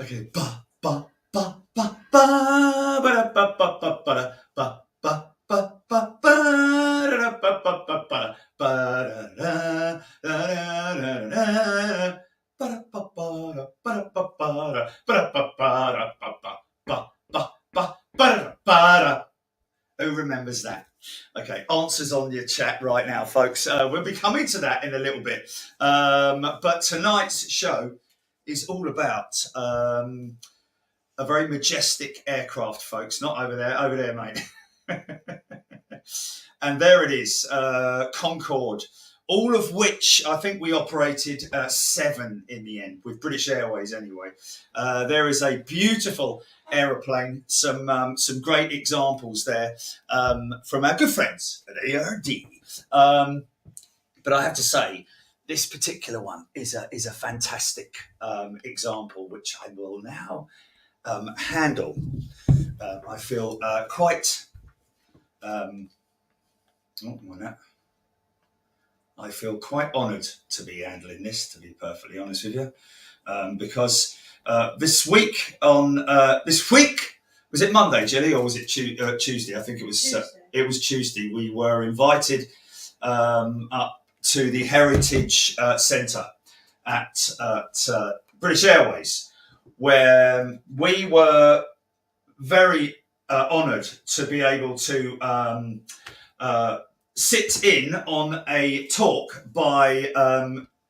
Okay. Ba ba ba ba ba ba da ba ba ba ba da ba ba ba ba ba da ba ba ba ba ba da da da da ba da ba ba da ba da ba ba da ba da ba ba da ba ba ba ba ba ba da ba da. Who remembers that? Okay, answers on your chat right now, folks. We'll be coming to that in a little bit. But tonight's show is all about a very majestic aircraft, folks. Not over there, mate. And there it is, Concorde. All of which I think we operated 7 in the end, with British Airways anyway. There is a beautiful aeroplane, some great examples there from our good friends at ARD. But I have to say, this particular one is a fantastic example, which I will now handle. I feel quite. I feel quite honoured to be handling this, to be perfectly honest with you, because this week was it Monday, Jilly, or was it Tuesday? I think it was. It was Tuesday. We were invited up to the Heritage Centre at British Airways, where we were very honoured to be able to sit in on a talk by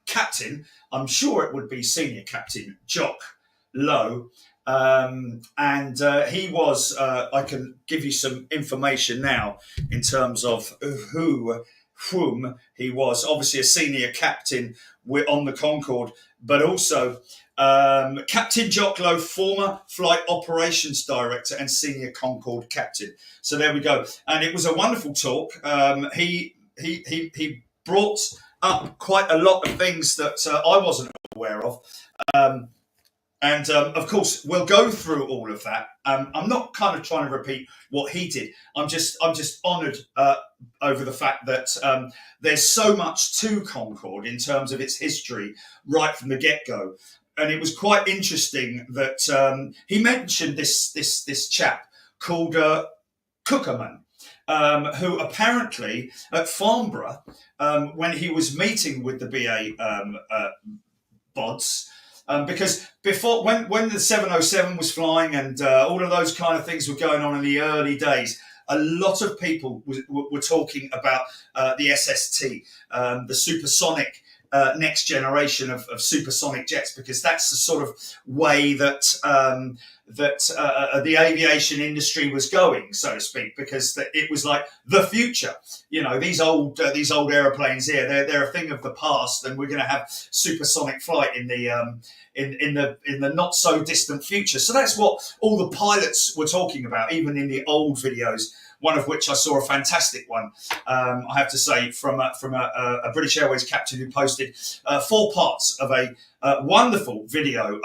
Captain, I'm sure it would be Senior Captain Jock Lowe, and he was, I can give you some information now in terms of whom he was. Obviously a senior captain on the Concord, but also Captain Jock Lowe, former flight operations director and senior Concorde captain. So there we go. And it was a wonderful talk. He brought up quite a lot of things that I wasn't aware of. And of course, we'll go through all of that. I'm not kind of trying to repeat what he did. I'm just honoured over the fact that there's so much to Concorde in terms of its history right from the get-go. And it was quite interesting that he mentioned this chap called Cookerman, who apparently at Farnborough, when he was meeting with the BA bods, because before, when the 707 was flying and all of those kind of things were going on in the early days, a lot of people were talking about the SST, the supersonic next generation of supersonic jets, because that's the sort of way that the aviation industry was going, so to speak, because it was like the future. You know, these old airplanes here, they're a thing of the past, and we're going to have supersonic flight in the not so distant future. So that's what all the pilots were talking about, even in the old videos. One of which I saw a fantastic one, I have to say, from a British Airways captain who posted 4 parts of a wonderful video,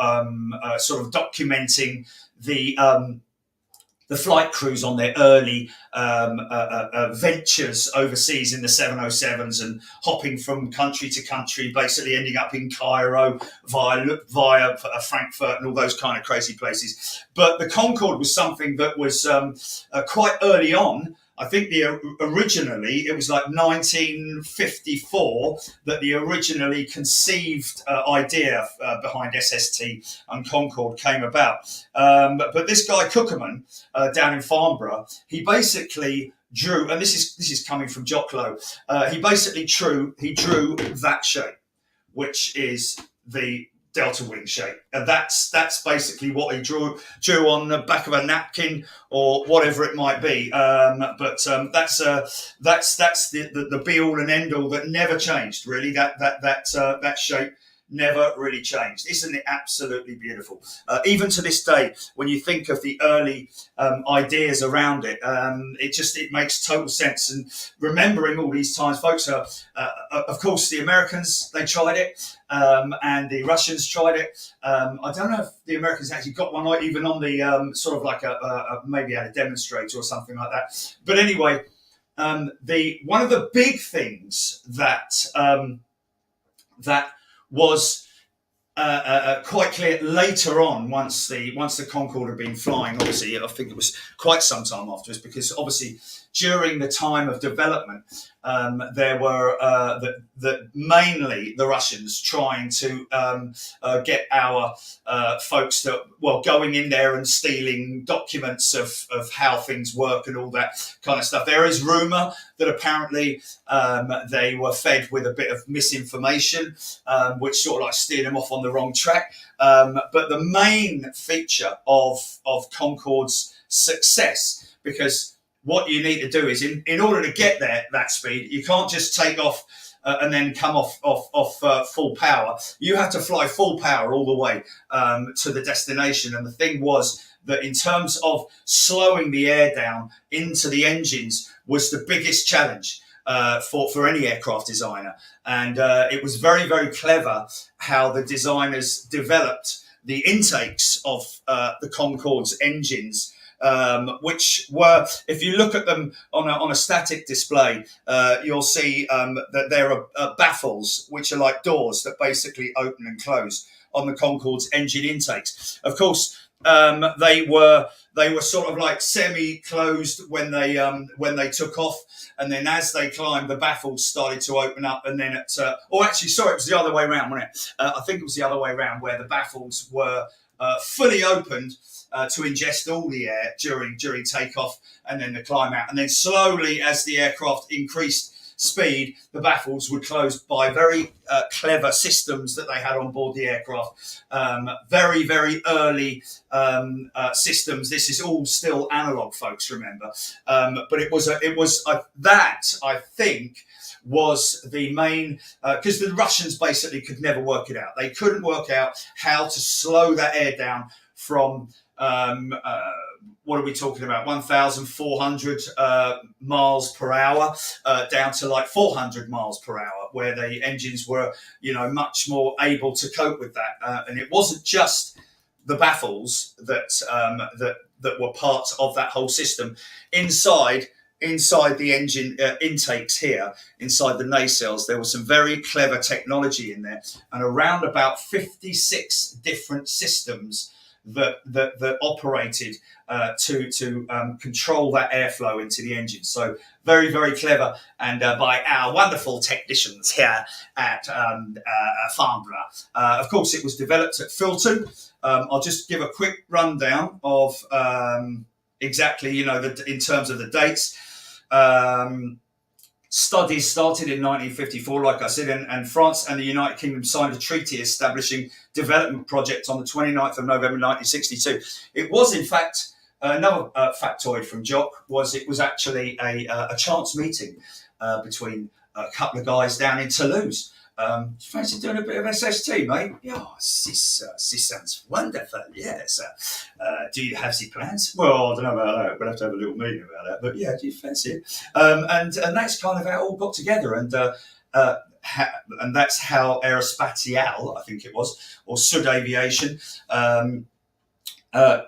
sort of documenting the flight crews on their early ventures overseas in the 707s and hopping from country to country, basically ending up in Cairo via Frankfurt and all those kind of crazy places. But the Concorde was something that was quite early on. I think originally it was like 1954 that the originally conceived idea behind SST and Concorde came about. But this guy Cookerman down in Farnborough, he basically drew, and this is coming from Jock Lowe, he basically drew that shape, which is the delta wing shape, and that's basically what he drew on the back of a napkin or whatever it might be. But that's the be all and end all that never changed. Really, that shape never really changed. Isn't it absolutely beautiful? Even to this day, when you think of the early ideas around it, it makes total sense. And remembering all these times, folks, of course, the Americans, they tried it, and the Russians tried it. I don't know if the Americans actually got one, even on the sort of like maybe had a demonstrator or something like that. But anyway, one of the big things that was quite clear later on, once the Concorde had been flying. Obviously, I think it was quite some time afterwards, because obviously during the time of development, there were mainly the Russians trying to get our folks that, well, going in there and stealing documents of how things work and all that kind of stuff. There is rumour that apparently they were fed with a bit of misinformation, which sort of like steered them off on the wrong track. But the main feature of Concorde's success, because what you need to do is, in order to get there that speed, you can't just take off and then come off full power. You have to fly full power all the way to the destination. And the thing was that in terms of slowing the air down into the engines was the biggest challenge for any aircraft designer. And it was very, very clever how the designers developed the intakes of the Concorde's engines, which were, if you look at them on a static display, you'll see that there are baffles, which are like doors that basically open and close on the Concorde's engine intakes. Of course, they were sort of like semi-closed when they took off, and then as they climbed, the baffles started to open up, and then it was the other way around, wasn't it? I think it was the other way around, where the baffles were fully opened to ingest all the air during takeoff, and then the climb out, and then slowly, as the aircraft increased speed, the baffles would close by very clever systems that they had on board the aircraft. Very, very early systems. This is all still analog, folks, remember. But it was that, I think, was the main, because the Russians basically could never work it out. They couldn't work out how to slow that air down from what are we talking about? 1,400 miles per hour down to like 400 miles per hour, where the engines were, much more able to cope with that. And it wasn't just the baffles that were part of that whole system. Inside the engine intakes here, inside the nacelles, there was some very clever technology in there, and around about 56 different systems that operated to control that airflow into the engine. So very, very clever, and by our wonderful technicians here at Farnborough. Of course, it was developed at Filton. I'll just give a quick rundown of exactly, in terms of the dates. Studies started in 1954, like I said, and France and the United Kingdom signed a treaty establishing development project on the 29th of November 1962. It was, in fact, another factoid from Jock, it was actually a chance meeting between a couple of guys down in Toulouse. Do you fancy doing a bit of SST, mate? Yeah, this sounds wonderful, yes. Do you have the plans? Well, I don't know about that. We'll have to have a little meeting about that. But yeah, do you fancy it? And that's kind of how it all got together. And that's how Aerospatiale, I think it was, or Sud Aviation,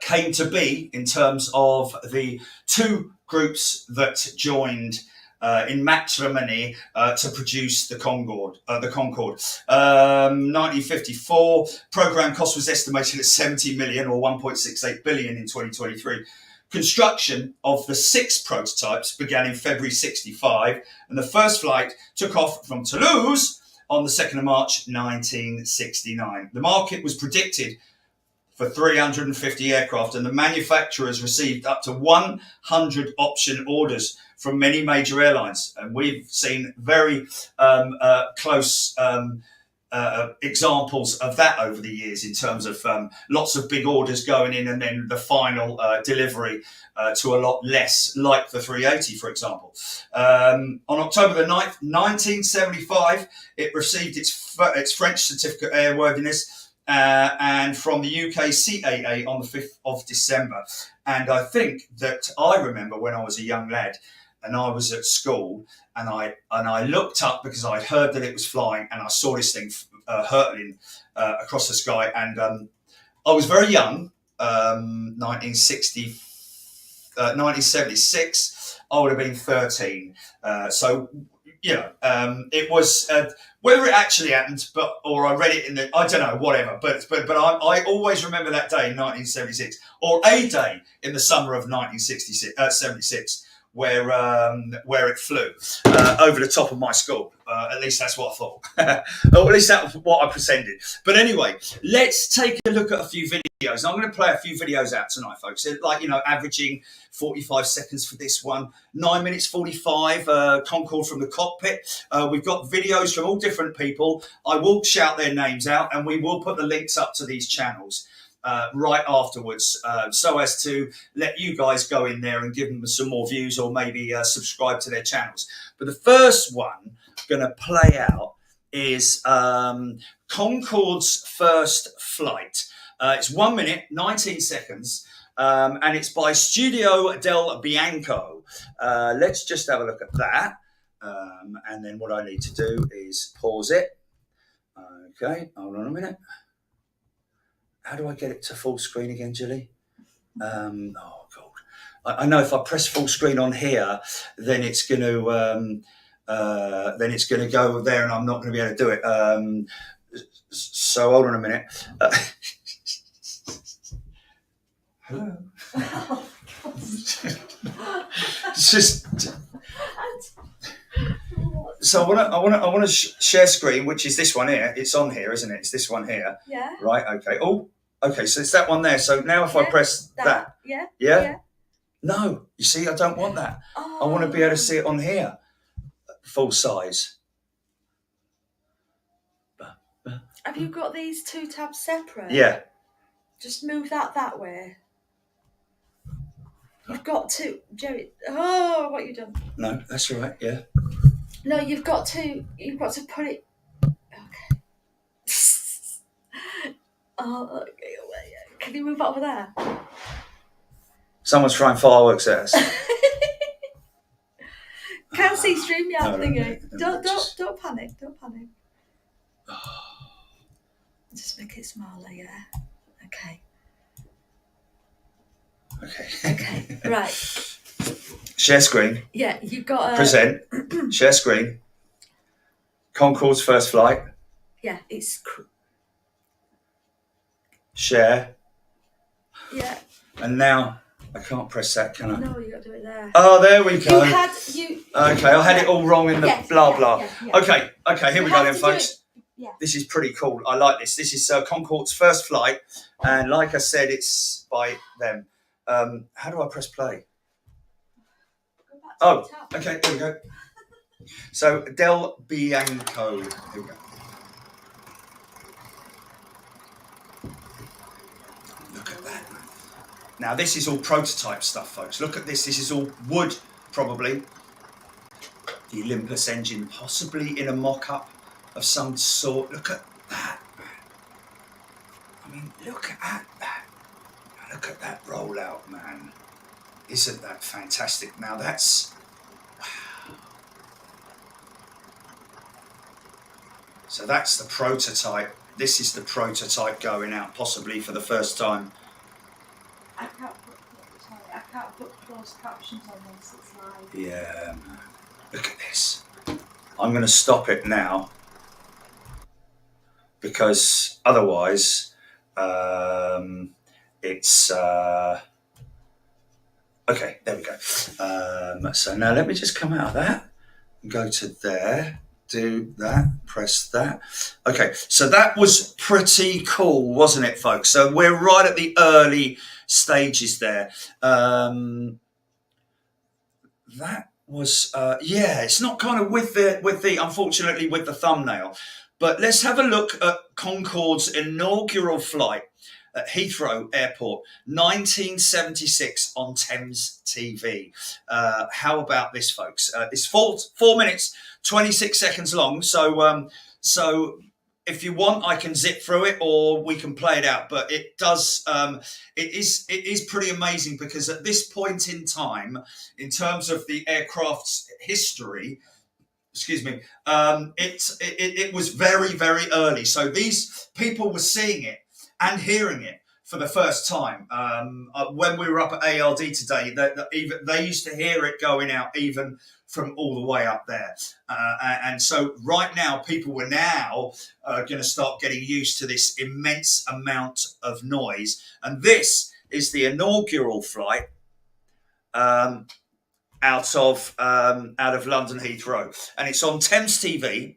came to be, in terms of the two groups that joined in matrimony to produce the Concorde. 1954, program cost was estimated at 70 million or 1.68 billion in 2023. Construction of the 6 prototypes began in February 65, and the first flight took off from Toulouse on the 2nd of March 1969. The market was predicted for 350 aircraft, and the manufacturers received up to 100 option orders from many major airlines. And we've seen very close examples of that over the years, in terms of lots of big orders going in, and then the final delivery to a lot less, like the 380, for example. On October the 9th, 1975, it received its French certificate of airworthiness, and from the UK CAA on the 5th of December. And I think that I remember when I was a young lad and I was at school, and I looked up because I'd heard that it was flying, and I saw this thing hurtling across the sky. And I was very young, 1976, I would have been 13. So, it was whether it actually happened, or I read it in I don't know, whatever. But I always remember that day in 1976, or a day in the summer of 76, where it flew over the top of my school. At least that's what I thought, or at least that's what I pretended. But anyway, let's take a look at a few videos. I'm going to play a few videos out tonight, folks. Like, averaging 45 seconds for this one, 9 minutes 45. Concord from the cockpit. We've got videos from all different people. I will shout their names out, and we will put the links up to these channels right afterwards, so as to let you guys go in there and give them some more views, or maybe subscribe to their channels. But the first one I'm going to play out is Concorde's first flight. It's 1 minute 19 seconds, and it's by Studio del Bianco. Let's just have a look at that, and then what I need to do is pause it. Okay, hold on a minute. How do I get it to full screen again, Julie? Oh God! I know if I press full screen on here, then it's going to go there, and I'm not going to be able to do it. So hold on a minute. Hello. It's just. So I want to share screen, which is this one here. It's on here, isn't it? It's this one here. Yeah. Right. Okay. Oh. Okay. So it's that one there. So now if I press that. Yeah. Yeah. Yeah. No. You see, I don't want that. Oh. I want to be able to see it on here, full size. Have you got these two tabs separate? Yeah. Just move that way. You've got to, Jerry. Oh, what you done? No, that's all right. Yeah. No, you've got to put it. Okay. Oh, okay. Can you move over there? Someone's throwing fireworks at us. Can't see StreamYard thingy. No, Don't panic. Don't panic. Just make it smaller, yeah. Okay. Okay. Right. Share screen. Yeah, you've got to present. Share screen. Concorde's first flight. Yeah, it's share. Yeah. And now I can't press that, can I? No, you got to do it there. Oh, there we go. Okay, I had it all wrong in the blah blah. Yeah. Okay, here we go then, folks. Yeah. This is pretty cool. I like this. This is Concorde's first flight, and like I said, it's by them. How do I press play? Oh, okay, there we go. So Del Bianco. Here we go. Look at that. Now this is all prototype stuff, folks. Look at this. This is all wood, probably. The Olympus engine, possibly in a mock-up of some sort. Look at that, man. I mean, look at that. Look at that rollout, man. Isn't that fantastic? Now that's... Wow. So that's the prototype. This is the prototype going out, possibly for the first time. I can't put closed captions on this. It's live. Yeah, man. Look at this. I'm going to stop it now, because otherwise it's... Okay, there we go. So now let me just come out of that and go to there. Do that, press that. Okay, so that was pretty cool, wasn't it, folks? So we're right at the early stages there. That was, it's not kind of with the unfortunately with the thumbnail, but let's have a look at Concorde's inaugural flight at Heathrow Airport, 1976 on Thames TV. How about this, folks? It's 4 minutes, 26 seconds long. So if you want, I can zip through it, or we can play it out. But it does, it is pretty amazing, because at this point in time, in terms of the aircraft's history, it was very, very early. So these people were seeing it and hearing it for the first time. When we were up at ARD today, even they used to hear it going out even from all the way up there. And so right now, people were now going to start getting used to this immense amount of noise. And this is the inaugural flight out of London Heathrow, and it's on Thames TV.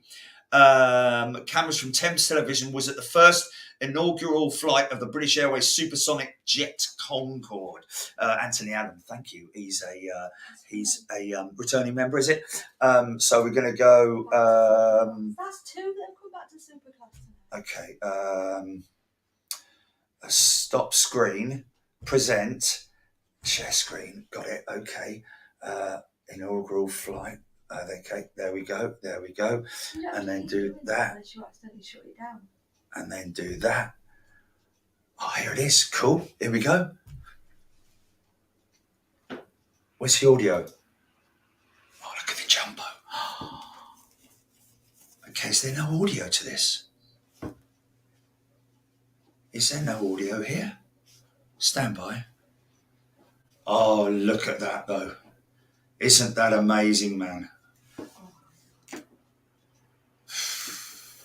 Cameras from Thames Television was at the first inaugural flight of the British Airways Supersonic jet Concord. Anthony Allen, thank you. He's a returning member, is it? So we're going to go. That's two that have come back to Superclass tonight. Okay. Stop screen. Present. Share screen. Got it. Okay. Inaugural flight. Okay, there we go. And then do that. Unless you accidentally shut it down. And then do that. Oh, here it is. Cool. Here we go. Where's the audio? Oh, look at the jumbo. Okay, is there no audio to this? Is there no audio here? Stand by. Oh, look at that, though. Isn't that amazing, man?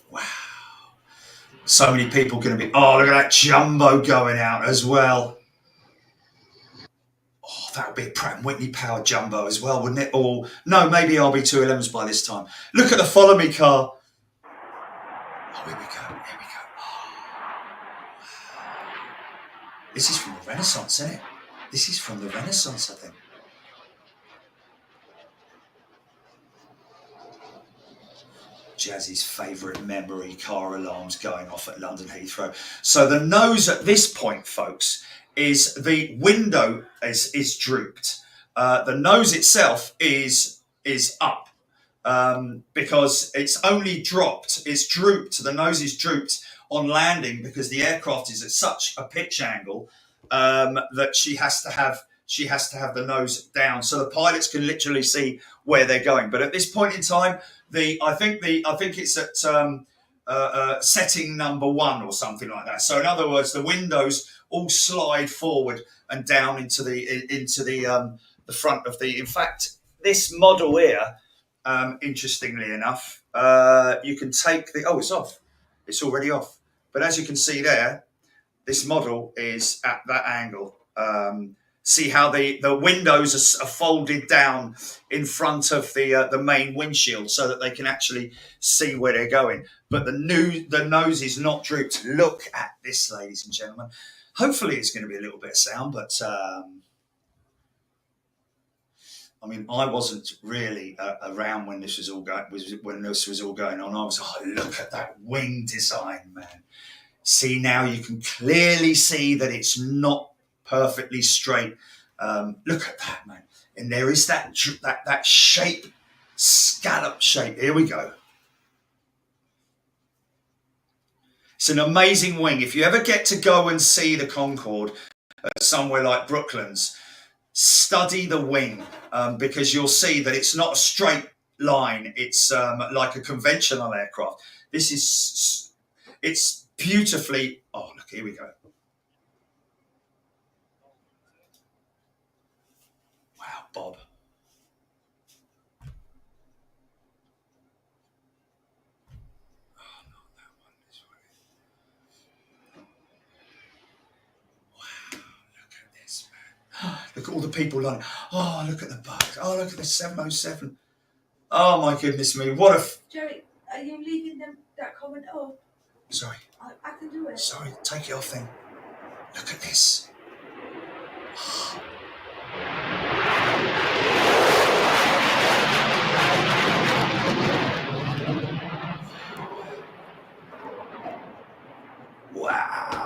Wow. So many people going to be, oh, look at that jumbo going out as well. Oh, that would be a Pratt & Whitney powered jumbo as well, wouldn't it? Or, no, maybe RB211s by this time. Look at the Follow Me car. Oh, here we go. This is from the Renaissance, isn't it? This is from the Renaissance, I think. Jazzy's favourite memory car alarms going off at London Heathrow. So the nose at this point, folks, is the window is drooped. The nose itself is up because it's only dropped. It's drooped. The nose is drooped on landing because the aircraft is at such a pitch angle that she has to have the nose down, so the pilots can literally see where they're going. But at this point in time, I think it's at setting number 1 or something like that. So in other words, the windows all slide forward and down into the front of the. In fact, this model here, interestingly enough, you can take the. Oh, it's off. It's already off. But as you can see there, this model is at that angle. See how the windows are folded down in front of the main windshield so that they can actually see where they're going. But the nose is not drooped. Look at this, ladies and gentlemen. Hopefully it's going to be a little bit of sound, but I mean, I wasn't really around when this was all going. When this was all going on, I was, oh, look at that wing design, man. See, now you can clearly see that it's not perfectly straight. Look at that, man. And there is that shape, scallop shape. Here we go. It's an amazing wing. If you ever get to go and see the Concorde somewhere like Brooklands, study the wing because you'll see that it's not a straight line. It's like a conventional aircraft. It's beautifully. Oh, look, here we go. Wow, Bob. Oh, not that one. This way. Wow, look at this, man. Look at all the people lining. Oh, look at the bugs. Oh, look at the 707. Oh, my goodness me. What a... Jerry, are you leaving that comment up? Sorry. I can do it. Sorry, take it off then. Look at this. Wow.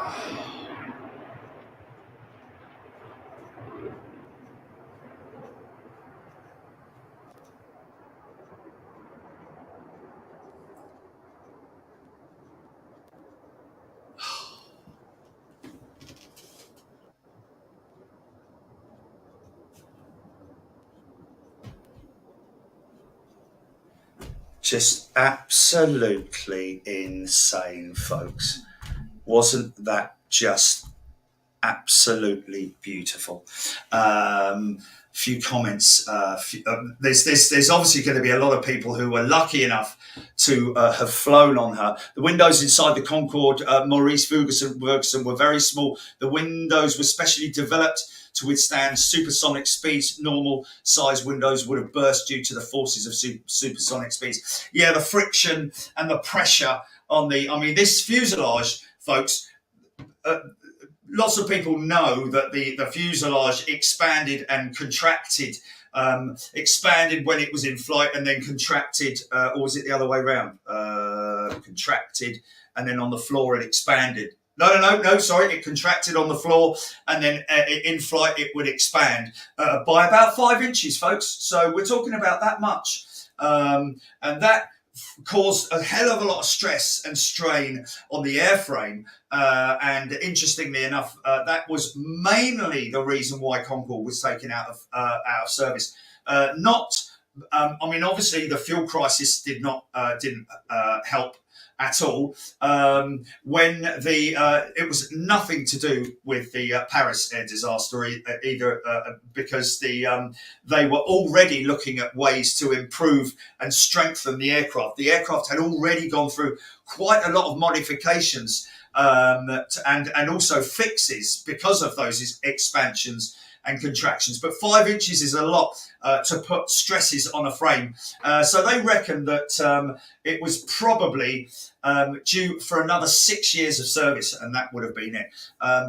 Just absolutely insane, folks. Wasn't that just absolutely beautiful. Few comments. There's obviously going to be a lot of people who were lucky enough to have flown on her. The windows inside the Concorde, Maurice Ferguson, were very small. The windows were specially developed to withstand supersonic speeds. Normal size windows would have burst due to the forces of supersonic speeds. Yeah, the friction and the pressure on this fuselage, folks. Lots of people know that the fuselage expanded and contracted, expanded when it was in flight and then contracted, or was it the other way around? Contracted and then on the floor it expanded. No, sorry, it contracted on the floor and then in flight it would expand by about 5 inches, folks. So we're talking about that much. And that caused a hell of a lot of stress and strain on the airframe. And interestingly enough, that was mainly the reason why Concord was taken out of service. Obviously the fuel crisis didn't help at all. When it was nothing to do with the Paris air disaster either, because they were already looking at ways to improve and strengthen the aircraft. The aircraft had already gone through quite a lot of modifications and also fixes because of those expansions and contractions. But 5 inches is a lot to put stresses on a frame. So they reckon that it was probably due for another 6 years of service, and that would have been it,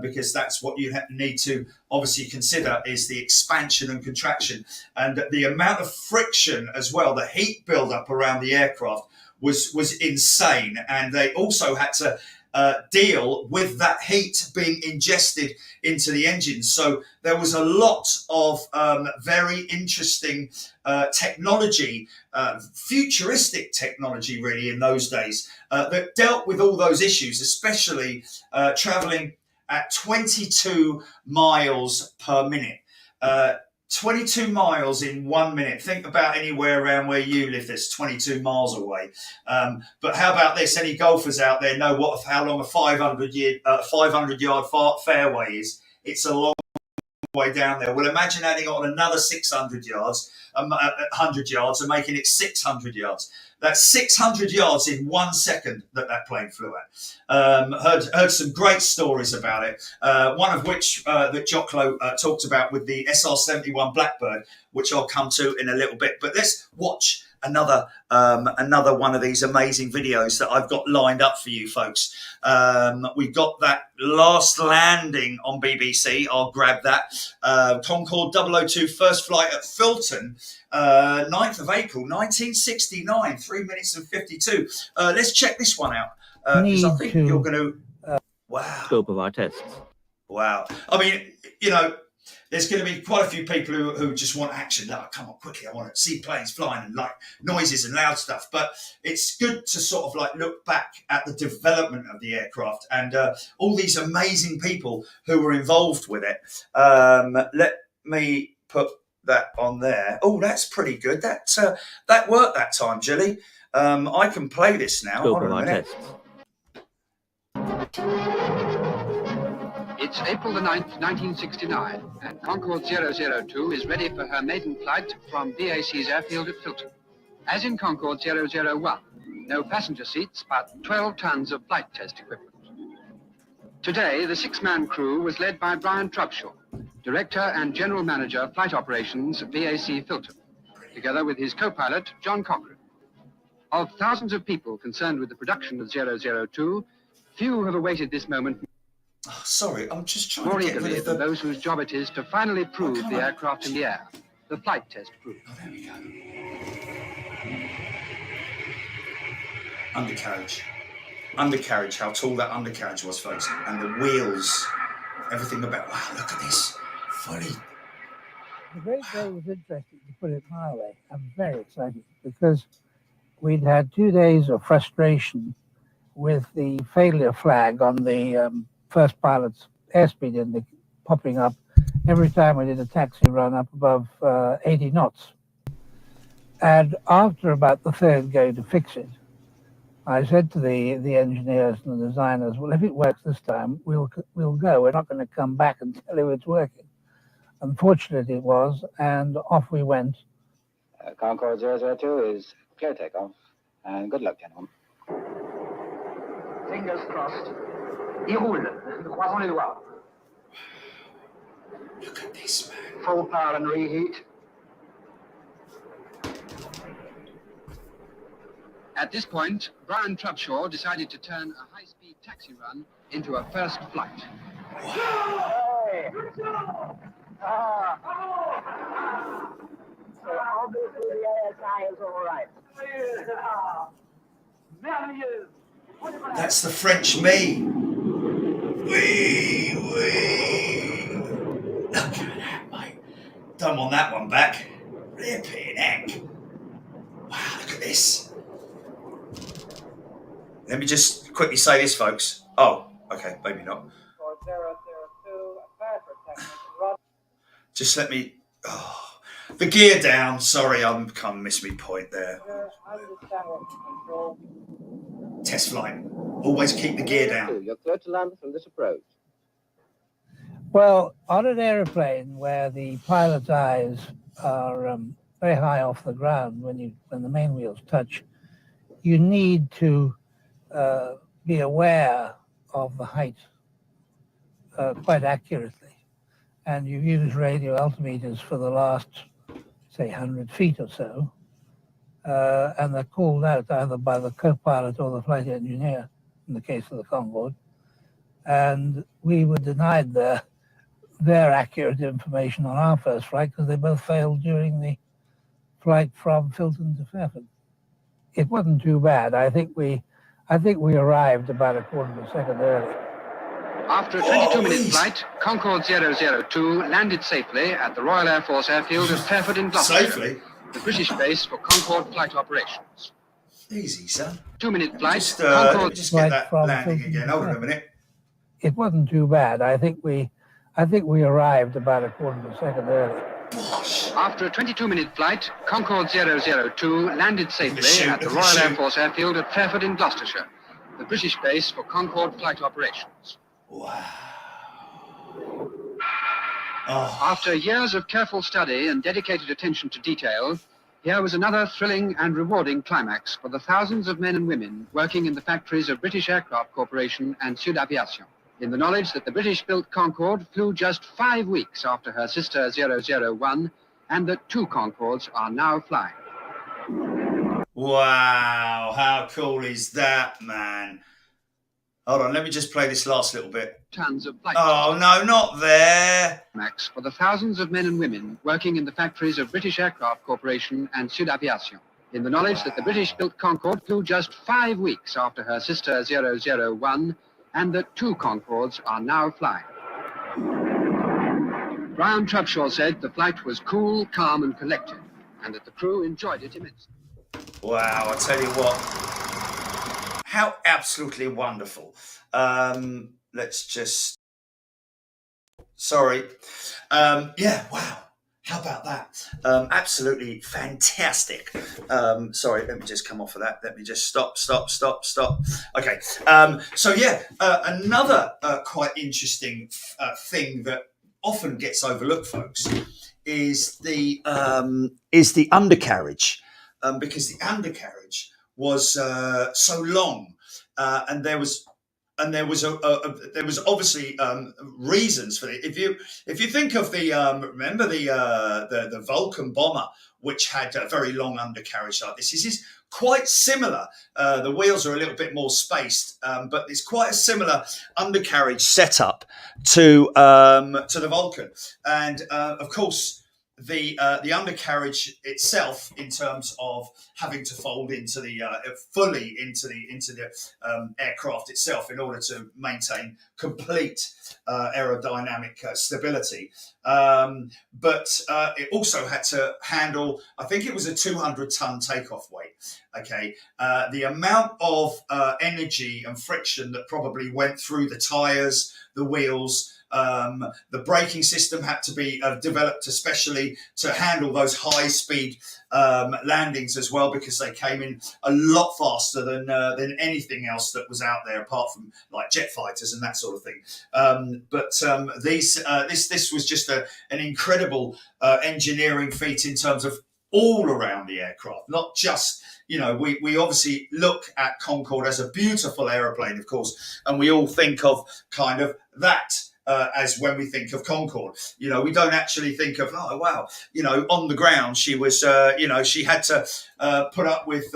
because that's what you need to obviously consider is the expansion and contraction and the amount of friction as well. The heat buildup around the aircraft was insane, and they also had to deal with that heat being ingested into the engines. So there was a lot of very interesting technology, futuristic technology really in those days that dealt with all those issues, especially traveling at 22 miles per minute. 22 miles in 1 minute. Think about anywhere around where you live that's 22 miles away. But how about this? Any golfers out there know how long a 500-yard fairway is? It's a long way down there. Well, imagine adding on another 600 yards, 100 yards, and making it 600 yards. That's 600 yards in 1 second that plane flew at. Heard some great stories about it. One of which that Joclo talked about with the SR-71 Blackbird, which I'll come to in a little bit. But let's watch another one of these amazing videos that I've got lined up for you folks. We've got that last landing on BBC. I'll grab that. Concorde 002 first flight at Filton, 9th of April 1969, 3 minutes and 52. Let's check this one out, because I think you're going to wow, scope of our tests. Wow. I mean, there's going to be quite a few people who just want action. Like, come on, quickly, I want to see planes flying and like noises and loud stuff. But it's good to sort of like look back at the development of the aircraft and all these amazing people who were involved with it. Let me put that on there. Oh, that's pretty good. That worked that time, Jilly. I can play this now. Hold on a minute. It's April the 9th, 1969, and Concorde 002 is ready for her maiden flight from BAC's airfield at Filton. As in Concorde 001, no passenger seats, but 12 tons of flight test equipment. Today, the 6-man crew was led by Brian Trubshaw, Director and General Manager, Flight Operations, BAC Filton, together with his co-pilot, John Cochrane. Of thousands of people concerned with the production of 002, few have awaited this moment Oh, sorry, I'm just trying more to get eagerly rid of than those whose job it is to finally prove the aircraft in the air, the flight test crew. Oh, there we go. Undercarriage, how tall that undercarriage was, folks. And the wheels, everything about, wow, look at this. Fully. The great day was interesting, to put it my way. I'm very excited because we'd had 2 days of frustration with the failure flag on the first pilot's airspeed index popping up every time we did a taxi run up above 80 knots. And after about the third go to fix it, I said to the engineers and the designers, well, if it works this time, we'll go. We're not going to come back and tell you it's working. Unfortunately, it was, and off we went. Concorde 002 is clear takeoff, and good luck, gentlemen. Fingers crossed. Il roule. Croisons les doigts. Look at this, man. Full power and reheat. At this point, Brian Trubshaw decided to turn a high-speed taxi run into a first flight. Hey. So obviously the ASI is all right. That's the French me. Wee, wee. Look at that, mate. Don't want that one back. Flipping heck. Wow, look at this. Let me just quickly say this, folks. Oh, okay, maybe not. Just let me. Oh, the gear down. Sorry, I'm kind of missed me point there. Test flight. Always keep the gear down. You're clear to land from this approach. Well, on an aeroplane where the pilot's eyes are very high off the ground when the main wheels touch, you need to be aware of the height quite accurately. And you use radio altimeters for the last, say, 100 feet or so. And they're called out either by the co-pilot or the flight engineer, in the case of the Concorde. And we were denied their accurate information on our first flight because they both failed during the flight from Filton to Fairford. It wasn't too bad. I think we arrived about a quarter of a second early. After a 22-minute flight, Concorde 002 landed safely at the Royal Air Force Airfield at Fairford in Gloucestershire, Safely? the British base for Concorde flight operations. Easy, son. 2-minute flight, Just, let me Concorde... just get that landing again. Hold on a minute. It wasn't too bad. I think we arrived about a quarter of a second early. Bosh. After a 22-minute flight, Concorde 002 landed safely at the Royal Air Force Airfield at Fairford in Gloucestershire, the British base for Concorde flight operations. Wow. Oh. After years of careful study and dedicated attention to detail, here was another thrilling and rewarding climax for the thousands of men and women working in the factories of British Aircraft Corporation and Sud Aviation, in the knowledge that the British-built Concorde flew just 5 weeks after her sister 001, and that 2 Concordes are now flying. Wow, how cool is that, man? Hold on, let me just play this last little bit. Tons of flight. Oh, no, not there. Max for the thousands of men and women working in the factories of British Aircraft Corporation and Sud Aviation, in the knowledge that the British-built Concorde flew just 5 weeks after her sister 001, and that 2 Concordes are now flying. Brian Trubshaw said the flight was cool, calm, and collected, and that the crew enjoyed it immensely. Wow, I tell you what. How absolutely wonderful. Let's just... Sorry. Yeah, wow. How about that? Absolutely fantastic. Sorry, let me just come off of that. Let me just stop. Okay. So yeah, another quite interesting thing that often gets overlooked, folks, is the undercarriage, because the undercarriage was so long, and there was obviously reasons for it. If you think of the remember the Vulcan bomber, which had a very long undercarriage like this. This is quite similar. The wheels are a little bit more spaced, but it's quite a similar undercarriage setup to the Vulcan, and of course. The undercarriage itself, in terms of having to fold into the fully into the aircraft itself in order to maintain complete aerodynamic stability, but it also had to handle. I think it was a 200-ton takeoff weight. Okay, the amount of energy and friction that probably went through the tires, the wheels. The braking system had to be developed especially especially to handle those high-speed landings as well, because they came in a lot faster than anything else that was out there, apart from like jet fighters and that sort of thing. This was just an incredible engineering feat in terms of all around the aircraft, not just, you know, we obviously look at Concorde as a beautiful aeroplane, of course, and we all think of kind of that as when we think of Concorde. You know, we don't actually think of, oh, wow, you know, on the ground, she was, you know, she had to put up with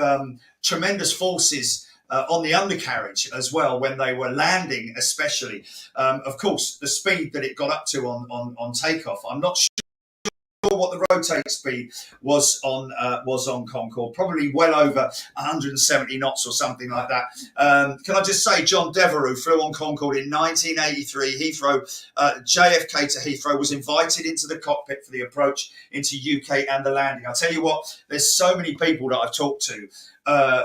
tremendous forces on the undercarriage as well when they were landing, especially. Of course, the speed that it got up to on takeoff, I'm not sure what the rotate speed was on Concorde, probably well over 170 knots or something like that. Can I just say, John Devereux flew on Concorde in 1983. Heathrow, JFK to Heathrow, was invited into the cockpit for the approach into UK and the landing. I'll tell you what, there's so many people that I've talked to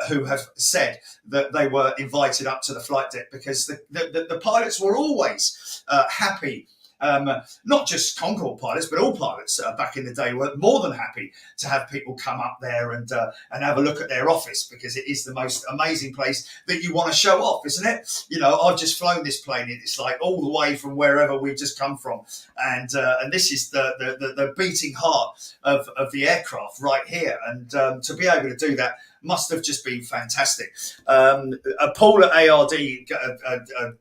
who have said that they were invited up to the flight deck because the pilots were always happy. Not just Concorde pilots, but all pilots back in the day were more than happy to have people come up there and have a look at their office, because it is the most amazing place that you want to show off, isn't it? You know, I've just flown this plane. It's like all the way from wherever we've just come from, and this is the beating heart of the aircraft right here, and to be able to do that must have just been fantastic. Paul at ARD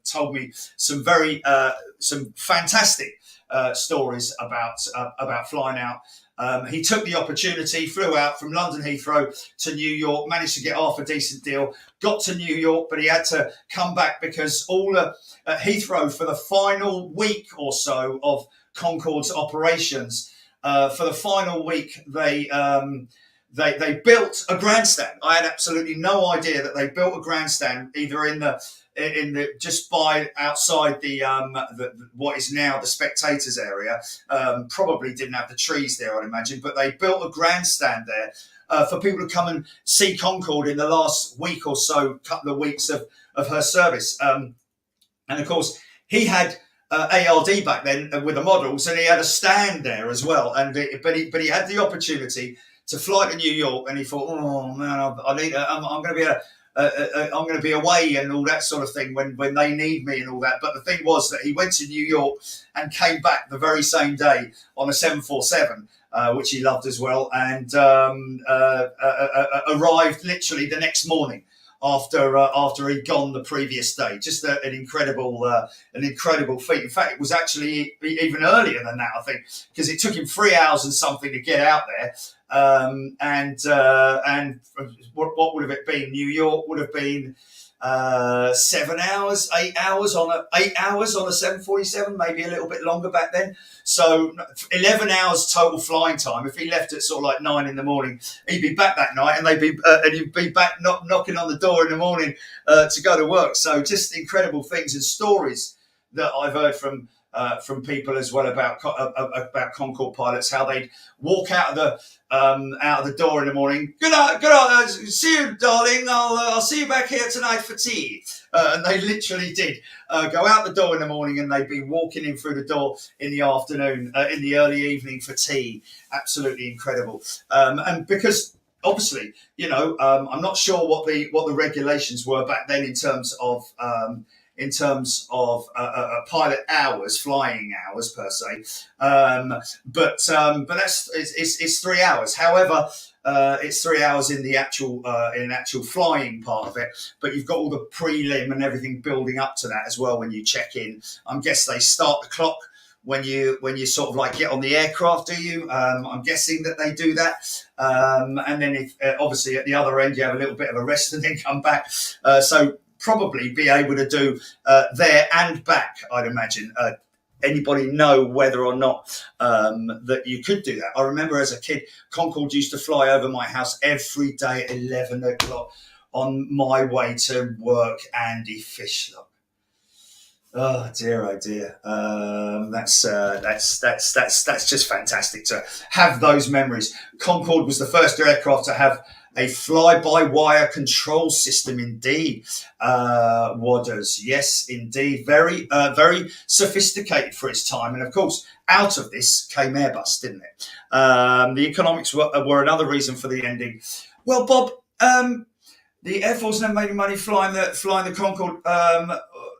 told me some fantastic stories about flying out. He took the opportunity, flew out from London Heathrow to New York, managed to get off a decent deal, got to New York, but he had to come back because all at Heathrow for the final week or so of Concorde's operations, for the final week, they built a grandstand. I had absolutely no idea that they built a grandstand either in the just by outside the what is now the spectators area. Probably didn't have the trees there, I'd imagine, but they built a grandstand there for people to come and see Concorde in the last week or so, couple of weeks of her service. And of course, he had ARD back then with the models, and he had a stand there as well. But he had the opportunity to fly to New York, and he thought, oh man, I'm going to be away and all that sort of thing when they need me and all that. But the thing was that he went to New York and came back the very same day on a 747, which he loved as well, and arrived literally the next morning after he'd gone the previous day. Just an incredible feat. In fact, it was actually even earlier than that, I think, because it took him 3 hours and something to get out there. And what would have it been? New York would have been 7 hours, 8 hours on a 747, maybe a little bit longer back then. So 11 hours total flying time. If he left at sort of like 9 in the morning, he'd be back that night, and he'd be back knocking on the door in the morning to go to work. So just incredible things and stories that I've heard from people as well about Concorde pilots, how they'd walk out of the door in the morning. Good night, see you, darling. I'll see you back here tonight for tea. And they literally did go out the door in the morning, and they'd be walking in through the door in the afternoon, in the early evening for tea. Absolutely incredible. And because obviously, you know, I'm not sure what the regulations were back then in terms of pilot hours, flying hours per se, but that's it's 3 hours. However, it's 3 hours in the actual flying part of it, but you've got all the prelim and everything building up to that as well when you check in. I guess they start the clock when you sort of like get on the aircraft, do you? I'm guessing that they do that, and then if obviously at the other end you have a little bit of a rest and then come back. So probably be able to do there and back, I'd imagine. Anybody know whether or not that you could do that? I remember as a kid, Concorde used to fly over my house every day at 11 o'clock on my way to work. Andy Fishlock. Oh dear, oh dear. That's just fantastic to have those memories. Concorde was the first aircraft to have a fly-by-wire control system. Indeed, Wadders. Yes, indeed. Very, very sophisticated for its time. And of course, out of this came Airbus, didn't it? The economics were another reason for the ending. Well, Bob, the Air Force never made any money flying the Concorde.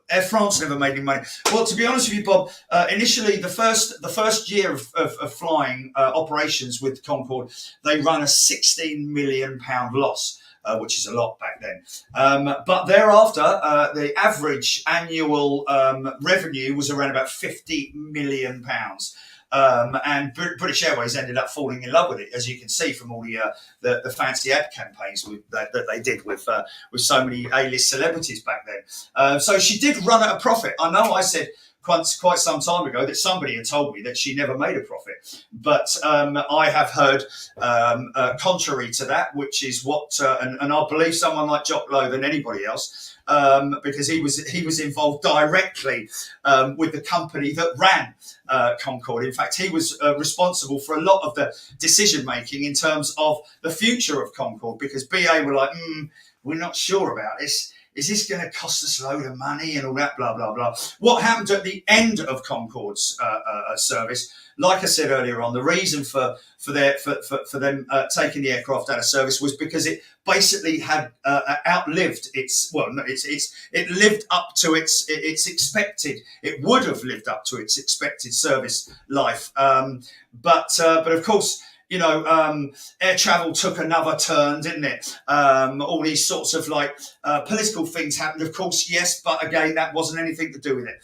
Air France never made any money. Well, to be honest with you, Bob, initially the first year of flying operations with Concorde, they run a £16 million loss, which is a lot back then. But thereafter, the average annual revenue was around about £50 million. And British Airways ended up falling in love with it, as you can see from all the fancy ad campaigns that they did with so many A-list celebrities back then. So she did run at a profit. I know I said quite some time ago that somebody had told me that she never made a profit, but I have heard contrary to that, which is what, and I believe someone like Jock Lowe than anybody else. Because he was involved directly with the company that ran Concorde. In fact, he was responsible for a lot of the decision making in terms of the future of Concorde, because BA were like, we're not sure about this. Is this going to cost us a load of money and all that, blah, blah, blah. What happened at the end of Concorde's service, like I said earlier on, the reason for them taking the aircraft out of service was because it basically had outlived it lived up to its expected. It would have lived up to its expected service life, but of course, you know, air travel took another turn, didn't it? All these sorts of political things happened, of course, yes, but again, that wasn't anything to do with it.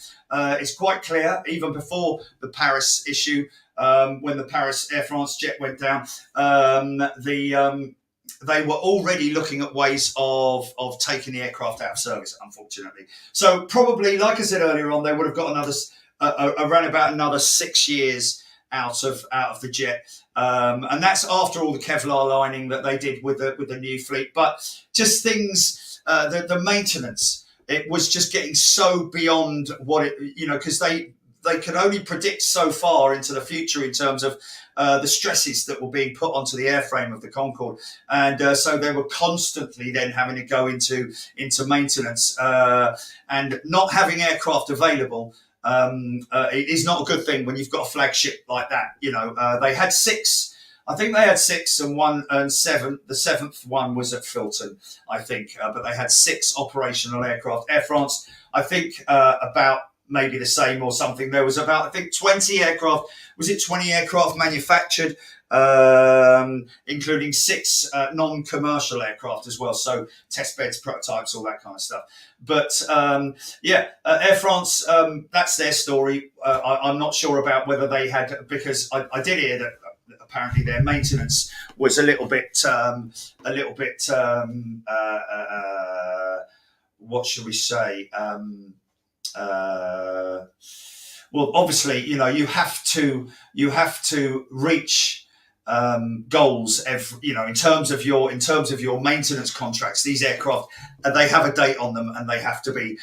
It's quite clear, even before the Paris issue, when the Paris Air France jet went down, they were already looking at ways of taking the aircraft out of service, unfortunately. So probably, like I said earlier on, they would have got around about another 6 years out of the jet, and that's after all the Kevlar lining that they did with the new fleet. But just things, the maintenance, it was just getting so beyond what it, you know, because they could only predict so far into the future in terms of the stresses that were being put onto the airframe of the Concorde, and so they were constantly then having to go into maintenance, and not having aircraft available. It is not a good thing when you've got a flagship like that. You know, they had 6. I think they had 6 and 7. The 7th one was at Filton, I think. But they had 6 operational aircraft. Air France, I think, about maybe the same or something. There was about, I think, 20 aircraft. Was it 20 aircraft manufactured, including 6 non-commercial aircraft as well? So test beds, prototypes, all that kind of stuff. But Air France, that's their story. I'm not sure about whether they had, because I did hear that apparently their maintenance was a little bit, what should we say? Well, obviously, you know, you have to reach goals in terms of your maintenance contracts. These aircraft, they have a date on them and they have to be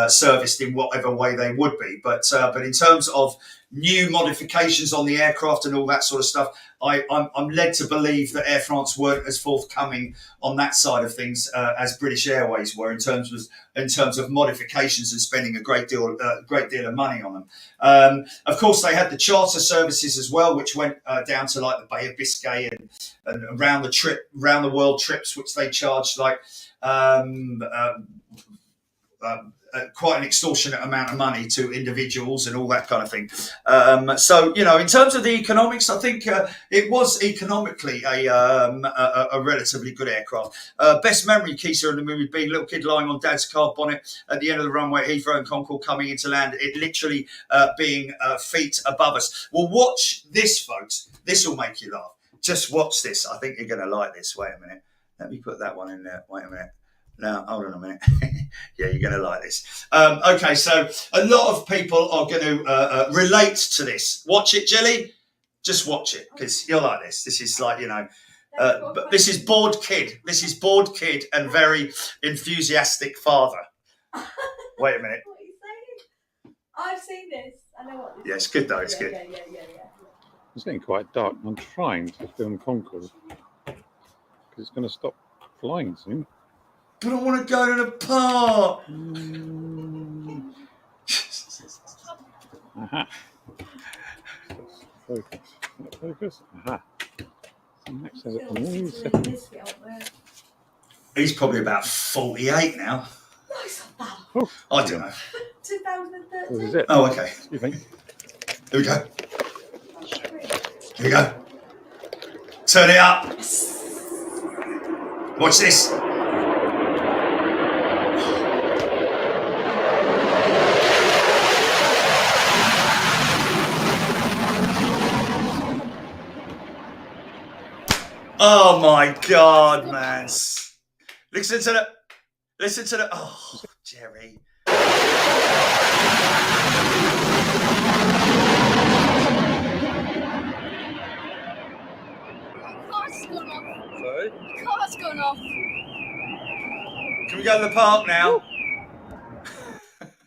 serviced in whatever way they would be. But in terms of new modifications on the aircraft and all that sort of stuff, I'm led to believe that Air France weren't as forthcoming on that side of things as British Airways were in terms of modifications and spending a great deal of money on them. Of course, they had the charter services as well, which went down to like the Bay of Biscay and around the world trips, which they charged quite an extortionate amount of money to individuals and all that kind of thing. So, you know, in terms of the economics, I think it was economically a relatively good aircraft. Best memory, Keisa, in the movie being little kid lying on dad's car bonnet at the end of the runway at Heathrow and Concord coming into land, it literally being feet above us. Well, watch this, folks. This will make you laugh. Just watch this. I think you're going to like this. Wait a minute. Let me put that one in there. Wait a minute. Now, hold on a minute. Yeah, you're going to like this. Okay, so a lot of people are going to relate to this. Watch it, Jelly. Just watch it, because you'll like this. This is like, you know, but this is bored kid. This is bored kid and very enthusiastic father. Wait a minute. What are you saying? I've seen this. I know what this Yeah, it's good though. It's good. Yeah. It's getting quite dark. I'm trying to film Concord because it's going to stop flying soon. But I want to go to the park. Aha. Focus. Focus. Aha. Next has it on all settings. He's probably about 48 now. No, it's not that. Oh, I don't know. 2013. this is it. Oh, okay. Excuse me. Here we go. Here we go. Turn it up. Watch this. Oh my God, man. Listen to the, oh, Jerry. Sorry? Car's gone off. Can we go to the park now?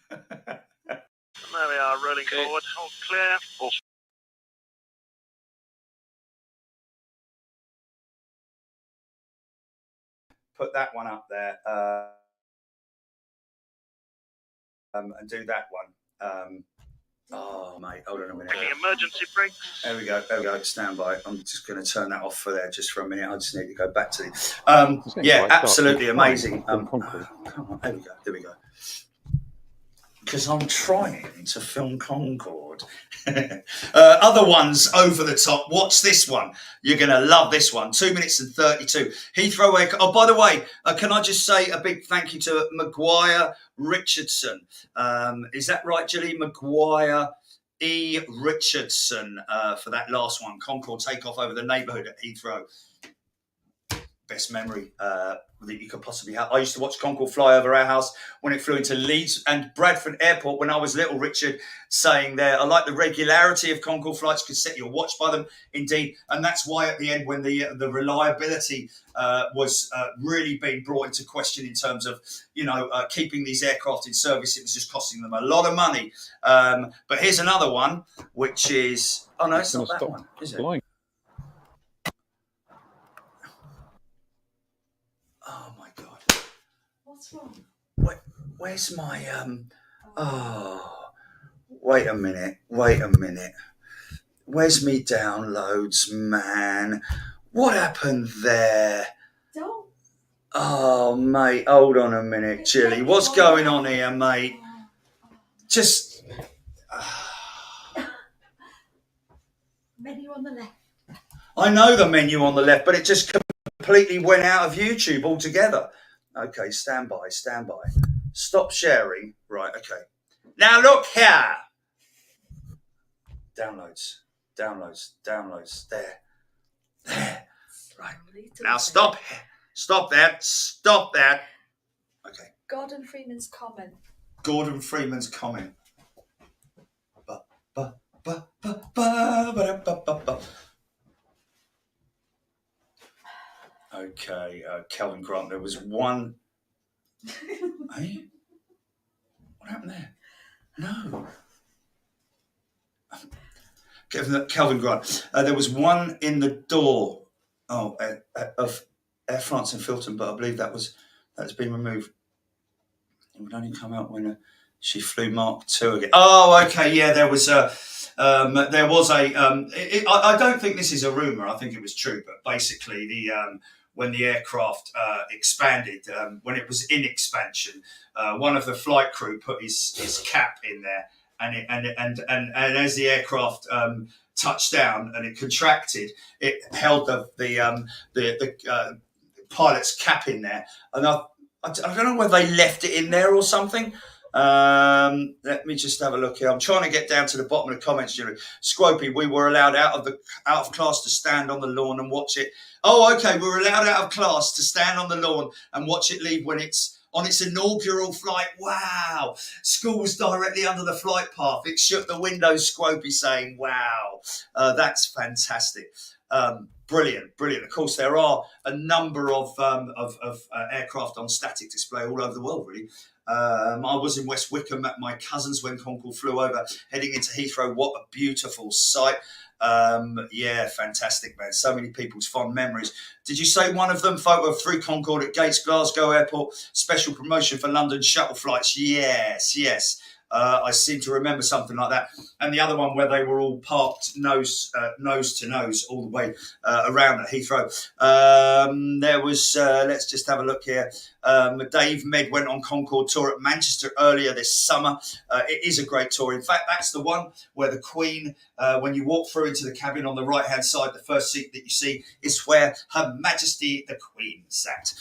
There we are, rolling forward. All clear. All Put that one up there and do that one. Oh, mate, hold on a minute. bringing emergency brakes. There we go. Stand by. I'm just going to turn that off for there just for a minute. I just need to go back to the. Yeah, absolutely amazing. Come on, there we go. Because I'm trying to film Concord. Other ones over the top. Watch this one. You're going to love this one. 2 minutes and 32. Heathrow Air. Oh, by the way, can I just say a big thank you to Maguire Richardson. Is that right, Julie? Maguire E. Richardson for that last one. Concord takeoff over the neighbourhood at Heathrow. Best memory that you could possibly have. I used to watch Concord fly over our house when it flew into Leeds and Bradford Airport when I was little, Richard, saying there, I like the regularity of Concord flights, could set your watch by them, indeed. And that's why at the end, when the reliability was really being brought into question in terms of, keeping these aircraft in service, it was just costing them a lot of money. But here's another one, which is, oh no, it's not that one, is it? Flying. Oh my God. What's wrong? Where's my wait a minute. Where's me downloads, man? What happened there? Don't. Oh, mate, hold on a minute, Chilly. What's going on here, mate? Just Menu on the left. I know the menu on the left, but it just completely went out of YouTube altogether. Okay, stand by. Stop sharing. Right, okay. Now look here. Downloads. There. Right. Now stop that. Okay. Gordon Freeman's comment. Okay, Calvin Grant. There was one. Hey, what happened there? No. Calvin Grant. There was one in the door. Of Air France and Filton, but I believe that's been removed. It would only come out when she flew Mark II again. Oh, okay, yeah. There was a. I don't think this is a rumor. I think it was true, but basically when the aircraft expanded, when it was in expansion, one of the flight crew put his cap in there, and as the aircraft touched down and it contracted, it held the pilot's cap in there, and I don't know whether they left it in there or something. Let me just have a look here. I'm trying to get down to the bottom of the comments, Julie. Scropey, we were allowed out of class to stand on the lawn and watch it. Oh, okay, we were allowed out of class to stand on the lawn and watch it leave when it's on its inaugural flight. Wow. School was directly under the flight path. It shook the windows, Scropey, saying, wow, that's fantastic. Brilliant. Of course, there are a number of aircraft on static display all over the world, really. I was in West Wickham at my cousin's when Concord flew over, heading into Heathrow. What a beautiful sight. Yeah, fantastic, man. So many people's fond memories. Did you say one of them? Photo of Three Concorde at Gates, Glasgow Airport. Special promotion for London shuttle flights. Yes, yes. I seem to remember something like that. And the other one where they were all parked nose to nose all the way around at Heathrow. There was, let's just have a look here. Dave Med went on Concord tour at Manchester earlier this summer. It is a great tour. In fact, that's the one where the Queen, when you walk through into the cabin on the right-hand side, the first seat that you see is where Her Majesty the Queen sat.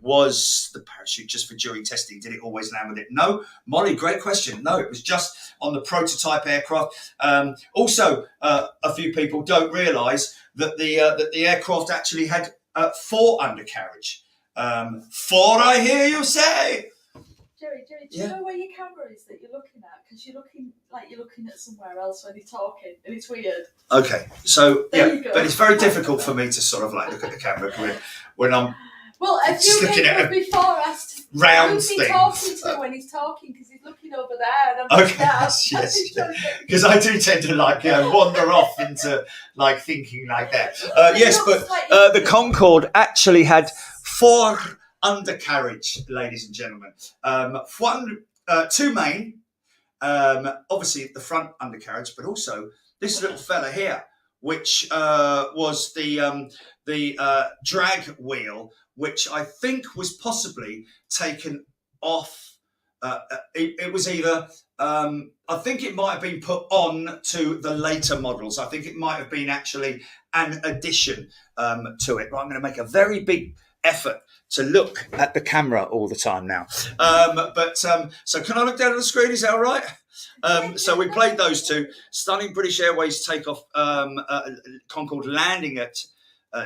Was the parachute just for during testing? Did it always land with it? No. Molly, great question. No, it was just on the prototype aircraft. Also, a few people don't realise that the aircraft actually had 4 undercarriage. 4, I hear you say. Jerry, do you know where your camera is that you're looking at? Because you're looking at somewhere else when you're talking, and it's weird. Okay, so There you go. but it's very difficult for me to sort of like look at the camera when I'm Well, a just few looking at people before asked round who's he things. talking to when he's talking, because he's looking over there. And I'm Okay, yes. trying to Because I do tend to like wander off into like thinking like that. Yes, but the Concorde actually had 4 undercarriage, ladies and gentlemen. 2 main, obviously the front undercarriage, but also this little fella here, which was the drag wheel, which I think was possibly taken off. It was either, I think it might have been put on to the later models. I think it might have been actually an addition to it. But I'm going to make a very big effort to look at the camera all the time now. So can I look down at the screen? Is that all right? So we played those 2. Stunning British Airways takeoff, Concord landing at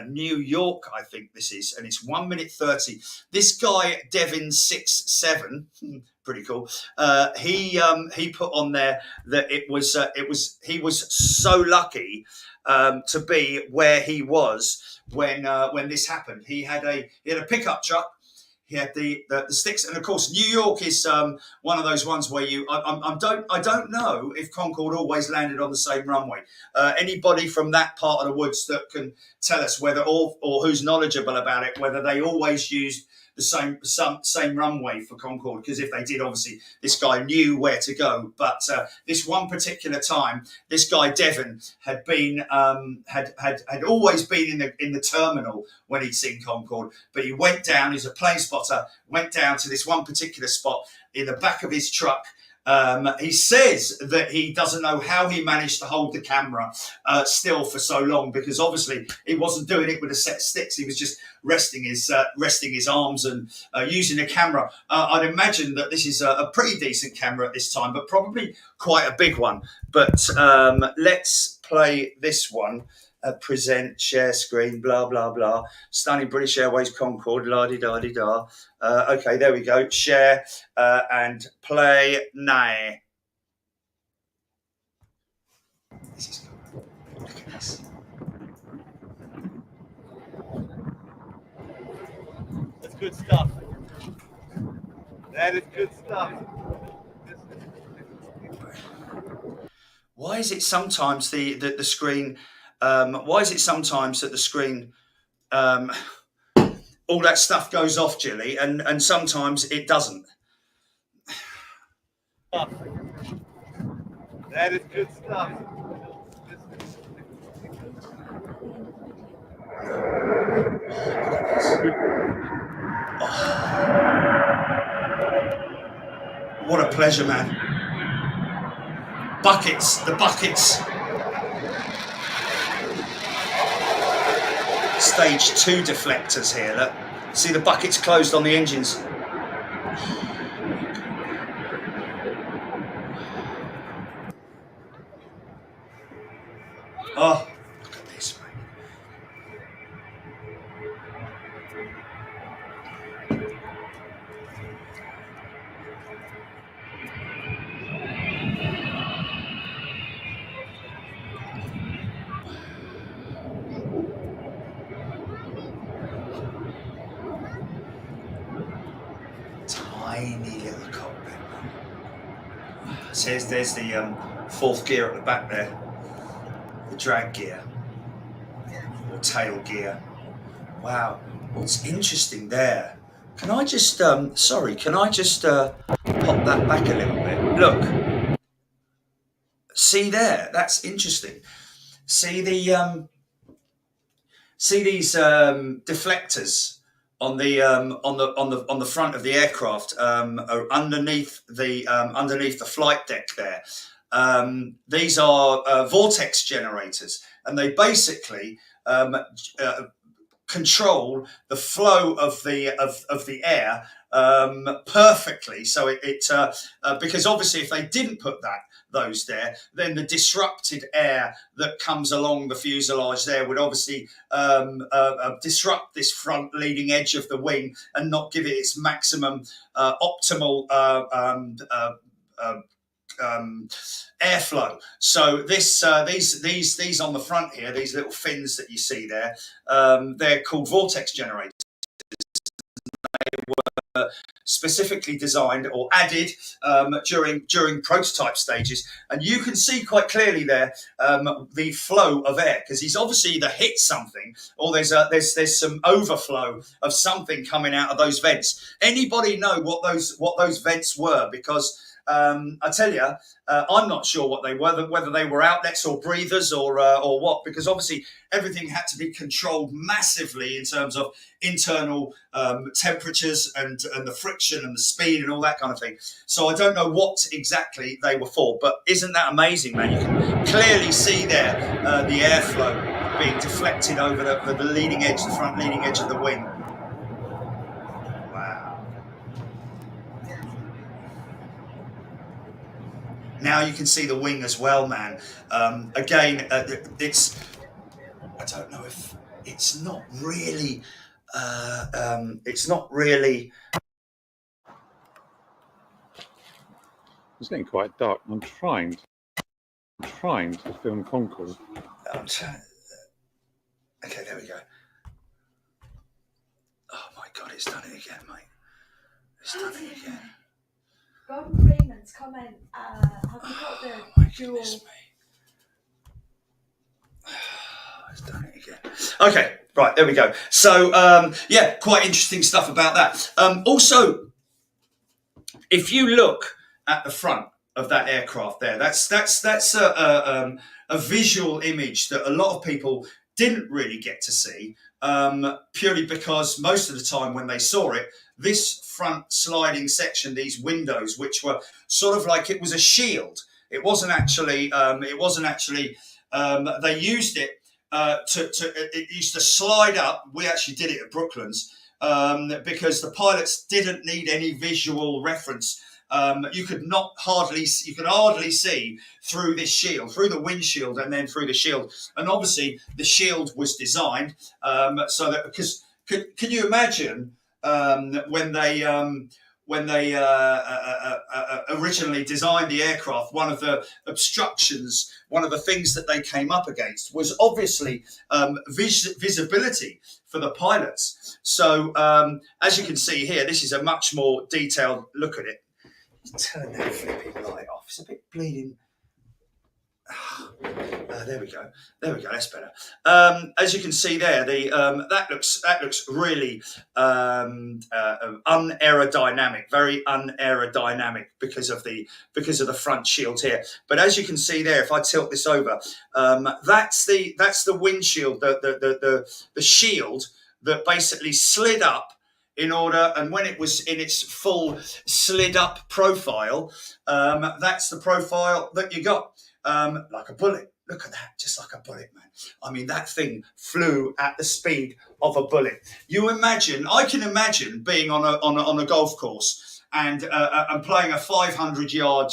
New York, I think this is, and it's 1 minute 30. This guy, Devin67, pretty cool. He put on there that he was so lucky to be where he was when this happened. He had a pickup truck. He had the sticks, and of course, New York is one of those ones where I don't know if Concord always landed on the same runway. Anybody from that part of the woods that can tell us whether or who's knowledgeable about it, whether they always used the same runway for Concord, because if they did, obviously this guy knew where to go. But this one particular time, this guy Devon had been had always been in the terminal when he'd seen Concord, but he went down. He's a plane spotter. Went down to this one particular spot in the back of his truck. He says that he doesn't know how he managed to hold the camera still for so long, because obviously he wasn't doing it with a set of sticks. He was just resting his arms and using a camera. I'd imagine that this is a pretty decent camera at this time, but probably quite a big one. But let's play this one. Present, share screen, blah, blah, blah. Stunning British Airways Concord, la-di-da-di-da. Okay, there we go. Share and play now. This is good. Look at this. That's good stuff. That is good stuff. Why is it sometimes the screen... why is it sometimes that the screen, all that stuff goes off, Jilly, and sometimes it doesn't? That is good stuff. Oh. What a pleasure, man. The buckets. Stage 2 deflectors here. Look, see the buckets closed on the engines. Oh, look at this, mate. So there's the fourth gear at the back there, the drag gear or tail gear. Wow, what's interesting there? Can I just sorry? Can I just pop that back a little bit? Look, see there? That's interesting. See the see these deflectors on the front of the aircraft underneath the flight deck there. These are vortex generators, and they basically control the flow of the air perfectly. So it because obviously if they didn't put those there, then the disrupted air that comes along the fuselage there would obviously disrupt this front leading edge of the wing and not give it its maximum optimal airflow. So these on the front here, these little fins that you see there, they're called vortex generators. They were specifically designed or added during prototype stages, and you can see quite clearly there the flow of air, because he's obviously either hit something or there's some overflow of something coming out of those vents. Anybody know what those vents were? Because I tell you, I'm not sure what they were, whether they were outlets or breathers or what, because obviously everything had to be controlled massively in terms of internal temperatures and the friction and the speed and all that kind of thing. So I don't know what exactly they were for, but isn't that amazing, man? You can clearly see there the airflow being deflected over the leading edge, the front leading edge of the wing. Now you can see the wing as well, man. Again, it's, I don't know if it's not really, It's getting quite dark. I'm trying to film Concord. Okay, there we go. Oh my God, it's done it again, mate. It's done it again. Gordon Freeman's comment, have you got the dual? It's done it again. Okay, right, there we go. So, yeah, quite interesting stuff about that. Also, if you look at the front of that aircraft there, that's a visual image that a lot of people didn't really get to see, purely because most of the time when they saw it, this front sliding section, these windows, which were sort of like, it was a shield. It wasn't actually. They used it it used to slide up. We actually did it at Brooklands because the pilots didn't need any visual reference. You could hardly see through this shield, through the windshield, and then through the shield. And obviously, the shield was designed so that, because can you imagine when they originally designed the aircraft, one of the obstructions, one of the things that they came up against was obviously visibility for the pilots. So as you can see here, this is a much more detailed look at it. Turn that flipping light off. It's a bit bleeding. There we go. That's better. As you can see there, that looks really unaerodynamic, very unaerodynamic because of the front shield here. But as you can see there, if I tilt this over, that's the windshield, the shield that basically slid up in order, and when it was in its full slid up profile, that's the profile that you got. Like a bullet. Look at that, just like a bullet, man. I mean, that thing flew at the speed of a bullet. I can imagine being on a golf course and playing a 500-yard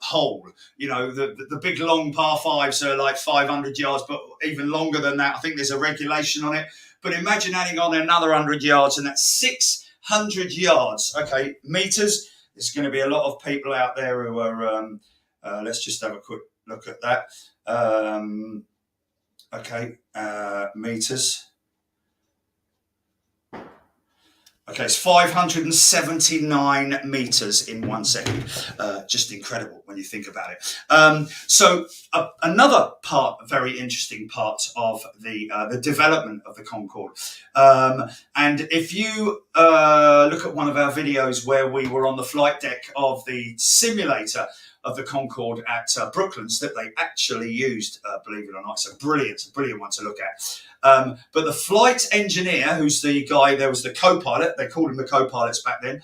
hole. You know, the big long par fives are like 500 yards, but even longer than that. I think there's a regulation on it. But imagine adding on another 100 yards, and that's 600 yards. Okay, meters. There's going to be a lot of people out there who are, let's just have a quick look at that. Okay, meters. Okay, it's 579 meters in 1 second. Just incredible when you think about it. So another part, very interesting part of the development of the Concorde. And if you look at one of our videos where we were on the flight deck of the simulator of the Concorde at Brooklands that they actually used, believe it or not. It's a brilliant one to look at. But the flight engineer, who's the guy, there was the co-pilot, they called him the co-pilots back then,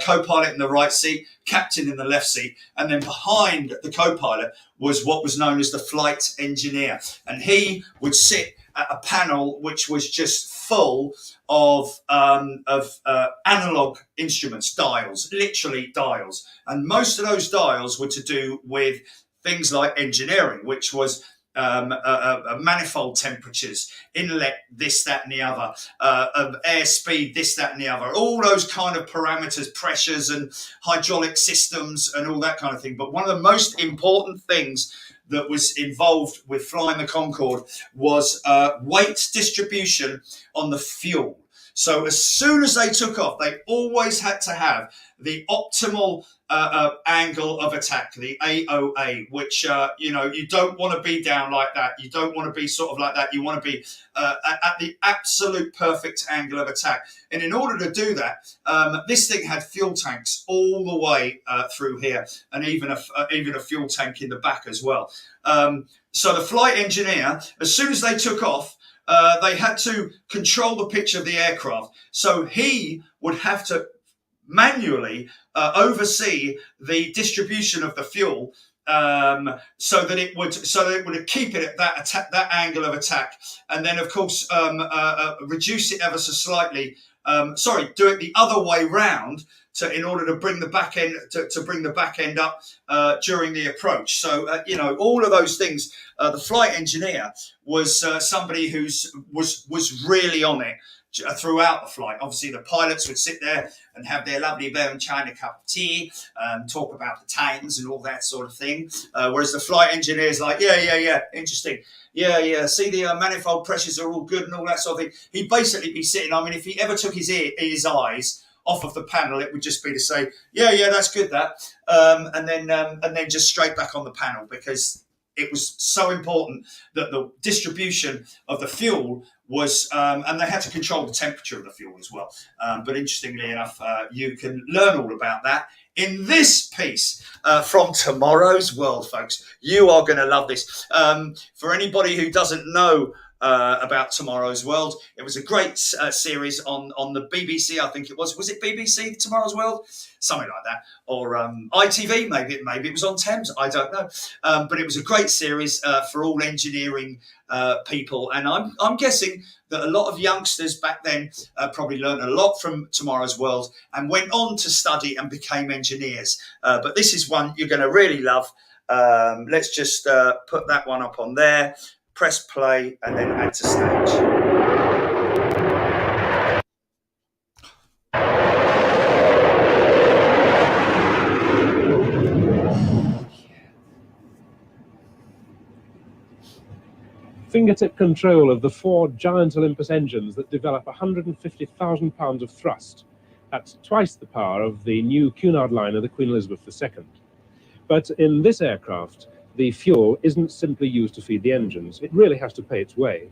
co-pilot in the right seat, captain in the left seat, and then behind the co-pilot was what was known as the flight engineer. And he would sit at a panel which was just full of analog instruments, dials, literally dials. And most of those dials were to do with things like engineering, which was manifold temperatures, inlet, this, that, and the other, airspeed, this, that, and the other, all those kind of parameters, pressures and hydraulic systems and all that kind of thing. But one of the most important things that was involved with flying the Concorde was weight distribution on the fuel. So as soon as they took off, they always had to have the optimal angle of attack, the AOA, which, you don't want to be down like that. You don't want to be sort of like that. You want to be at the absolute perfect angle of attack. And in order to do that, this thing had fuel tanks all the way through here, and even a fuel tank in the back as well. So the flight engineer, as soon as they took off, they had to control the pitch of the aircraft. So he would have to manually oversee the distribution of the fuel, so that it would keep it at that angle of attack, and then of course reduce it ever so slightly. Do it the other way round in order to bring the back end up during the approach. So all of those things. The flight engineer was somebody who was really on it throughout the flight. Obviously, the pilots would sit there and have their lovely bone china cup of tea, talk about the Titans and all that sort of thing. Whereas the flight engineer is like, yeah, interesting. Yeah, see the manifold pressures are all good and all that sort of thing. He'd basically be sitting, I mean, if he ever took his eyes off of the panel, it would just be to say, yeah, that's good, that. And then just straight back on the panel, because it was so important that the distribution of the fuel was, and they had to control the temperature of the fuel as well. But interestingly enough, you can learn all about that in this piece from Tomorrow's World, folks. You are going to love this. For anybody who doesn't know about Tomorrow's World, it was a great series on the BBC, I think it was. Was it BBC, Tomorrow's World? Something like that. Or ITV, maybe it was on Thames, I don't know. But it was a great series for all engineering people. And I'm guessing that a lot of youngsters back then probably learned a lot from Tomorrow's World and went on to study and became engineers. But this is one you're going to really love. Let's just put that one up on there. Press play and then add to stage. Fingertip control of the 4 giant Olympus engines that develop 150,000 pounds of thrust. That's twice the power of the new Cunard liner, the Queen Elizabeth II. But in this aircraft, the fuel isn't simply used to feed the engines. It really has to pay its way.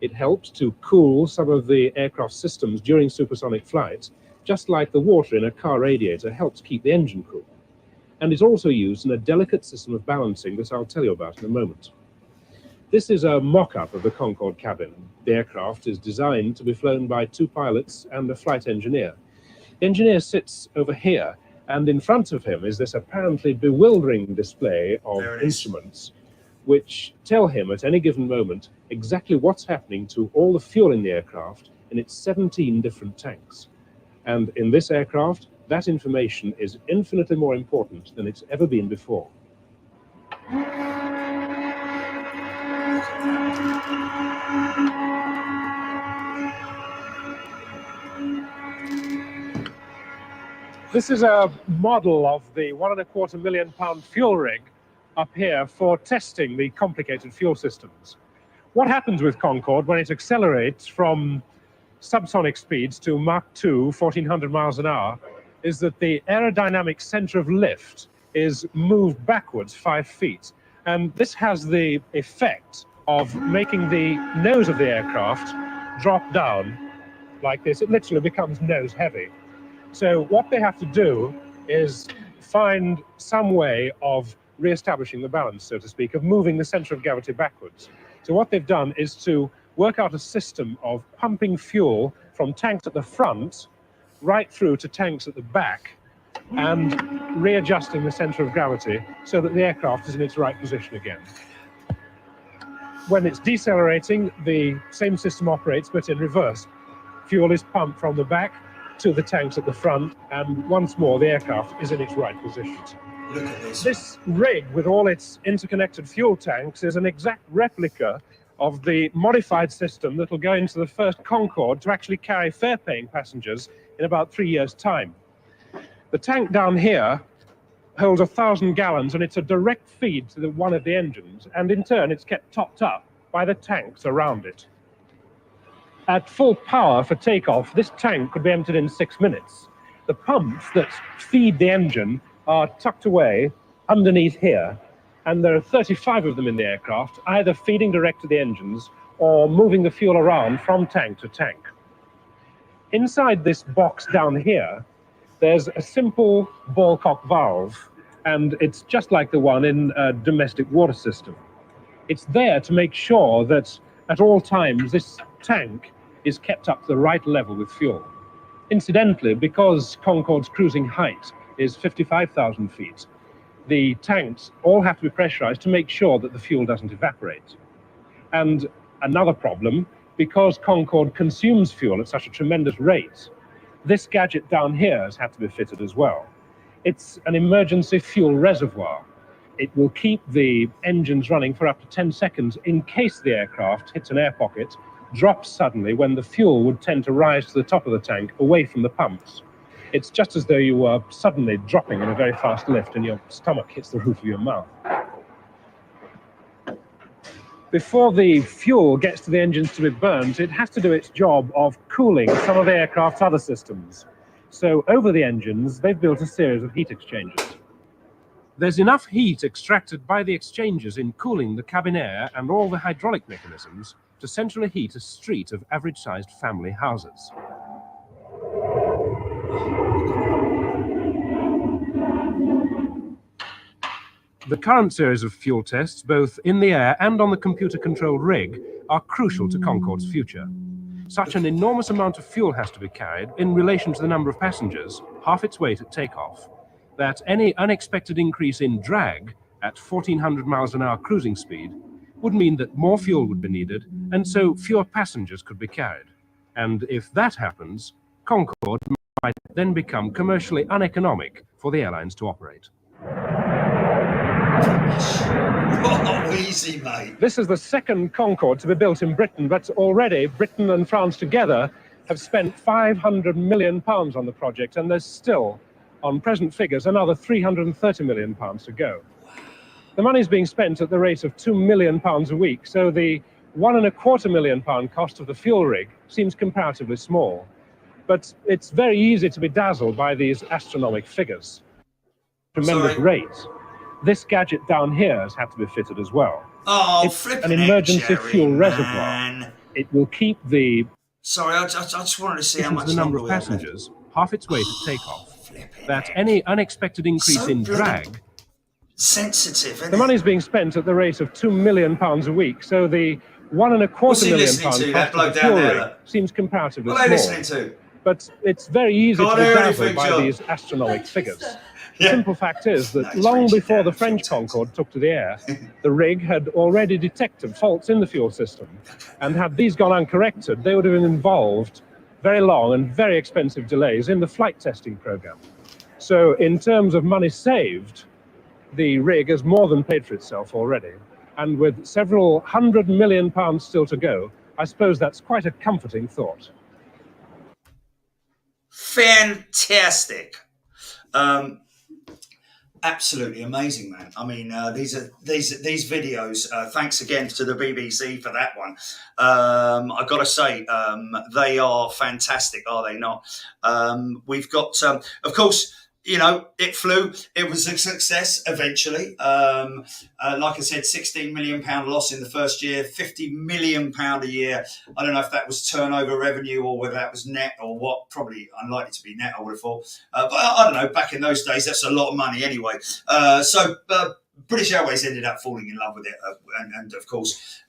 It helps to cool some of the aircraft systems during supersonic flight, just like the water in a car radiator helps keep the engine cool. And it's also used in a delicate system of balancing that I'll tell you about in a moment. This is a mock-up of the Concorde cabin. The aircraft is designed to be flown by 2 pilots and a flight engineer. The engineer sits over here, and in front of him is this apparently bewildering display of instruments which tell him at any given moment exactly what's happening to all the fuel in the aircraft in its 17 different tanks. And in this aircraft, that information is infinitely more important than it's ever been before. This is a model of the £1.25 million fuel rig up here for testing the complicated fuel systems. What happens with Concorde when it accelerates from subsonic speeds to Mach 2, 1400 miles an hour, is that the aerodynamic center of lift is moved backwards 5 feet. And this has the effect of making the nose of the aircraft drop down like this. It literally becomes nose heavy. So what they have to do is find some way of re-establishing the balance, so to speak, of moving the center of gravity backwards. So what they've done is to work out a system of pumping fuel from tanks at the front right through to tanks at the back and readjusting the center of gravity so that the aircraft is in its right position again. When it's decelerating, the same system operates, but in reverse. Fuel is pumped from the back to the tanks at the front, and once more the aircraft is in its right position. Look at this. This rig with all its interconnected fuel tanks is an exact replica of the modified system that will go into the first Concorde to actually carry fare-paying passengers in about 3 years' time. The tank down here holds 1,000 gallons, and it's a direct feed to one of the engines, and in turn it's kept topped up by the tanks around it. At full power for takeoff, this tank could be emptied in 6 minutes. The pumps that feed the engine are tucked away underneath here, and there are 35 of them in the aircraft, either feeding direct to the engines or moving the fuel around from tank to tank. Inside this box down here, there's a simple ball cock valve, and it's just like the one in a domestic water system. It's there to make sure that at all times this tank is kept up to the right level with fuel. Incidentally, because Concorde's cruising height is 55,000 feet, the tanks all have to be pressurized to make sure that the fuel doesn't evaporate. And another problem, because Concorde consumes fuel at such a tremendous rate, this gadget down here has had to be fitted as well. It's an emergency fuel reservoir. It will keep the engines running for up to 10 seconds in case the aircraft hits an air pocket, drops suddenly when the fuel would tend to rise to the top of the tank away from the pumps. It's just as though you were suddenly dropping in a very fast lift and your stomach hits the roof of your mouth. Before the fuel gets to the engines to be burnt, it has to do its job of cooling some of the aircraft's other systems. So over the engines, they've built a series of heat exchangers. There's enough heat extracted by the exchangers in cooling the cabin air and all the hydraulic mechanisms to centrally heat a street of average-sized family houses. The current series of fuel tests, both in the air and on the computer-controlled rig, are crucial to Concorde's future. Such an enormous amount of fuel has to be carried in relation to the number of passengers, half its weight at takeoff, that any unexpected increase in drag at 1,400 miles an hour cruising speed would mean that more fuel would be needed, and so fewer passengers could be carried. And if that happens, Concorde might then become commercially uneconomic for the airlines to operate. Oh, easy, mate. This is the second Concorde to be built in Britain, but already Britain and France together have spent £500 million on the project, and there's still, on present figures, another £330 million to go. The money's being spent at the rate of £2 million a week, so the £1.25 million cost of the fuel rig seems comparatively small. But it's very easy to be dazzled by these astronomical figures. Tremendous rates. This gadget down here has had to be fitted as well. Oh, it's flipping an emergency Jerry, fuel man. reservoir. It will keep the Sorry, I just wanted to see how much the number longer of we have passengers, half its weight at takeoff. Flipping That heck. any unexpected increase So in bloody drag. sensitive, isn't The it? money's being spent at the rate of £2 million a week, so the What's £1.25 he million listening cost to, of that bloke the down fuel there, rig look? seems comparatively What are they small. listening to? But it's very easy Can't to be hear dazzled anything, by John. these astronomical figures. The Yeah. simple fact is that No, he's long reaching before down the a few French times. Concorde took to the air, the rig had already detected faults in the fuel system. And had these gone uncorrected, they would have been involved very long and very expensive delays in the flight testing program. So in terms of money saved, the rig has more than paid for itself already. And with several £100 million still to go, I suppose that's quite a comforting thought. Fantastic. absolutely amazing, man. I mean, these videos. Thanks again to the BBC for that one. I've got to say, they are fantastic, are they not? We've got, of course, you know, it flew. It was a success eventually. Like I said, £16 million loss in the first year, £50 million a year. I don't know if that was turnover revenue or whether that was net or what. Probably unlikely to be net, I would have thought. But I don't know. Back in those days, that's a lot of money anyway. British Airways ended up falling in love with it, and of course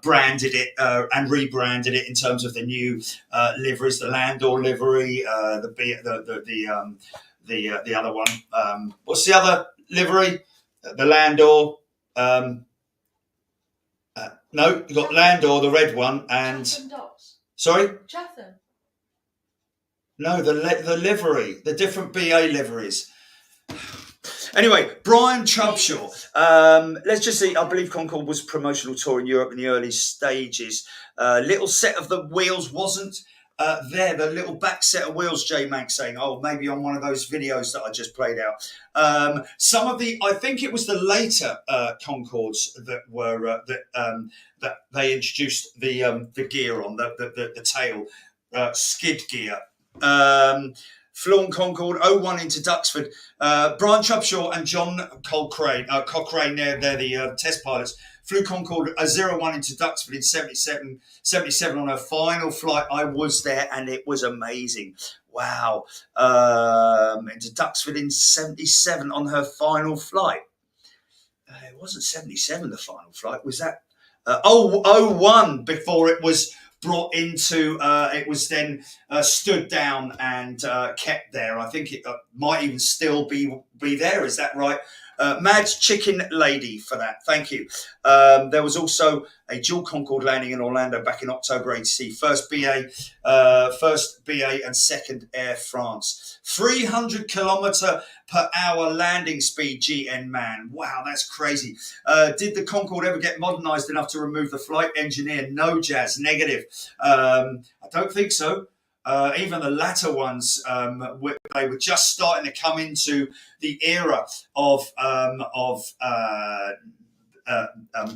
branded it and rebranded it in terms of the new liveries, the Landor livery, the other one. What's the other livery? The Landor. No, you've got Landor, the red one, and sorry, Chatham. No, the livery, the different BA liveries. Anyway, Brian Chubshaw. Let's just see. I believe Concord was a promotional tour in Europe in the early stages. Little set of the wheels wasn't there. The little back set of wheels, J Mank saying, oh, maybe on one of those videos that I just played out. Some of the, I think it was the later Concords that were that they introduced the gear on the tail skid gear. Filton Concord 01 into Duxford. Brian Chubshaw and John Cochrane, they're the test pilots, flew Concord 01 into Duxford in 77 on her final flight. I was there and it was amazing. Wow. Into Duxford in 77 on her final flight. It wasn't 77, the final flight. Was that 01 before it was brought into, it was then stood down and kept there. I think it might even still be there. Is that right? Mad Chicken Lady for that. Thank you. There was also a dual Concorde landing in Orlando back in October 80. First BA and second Air France. 300 kilometre per hour landing speed, GN man. Wow, that's crazy. Did the Concorde ever get modernised enough to remove the flight engineer? No, Jazz. Negative. I don't think so. Even the latter ones, they were just starting to come into the era of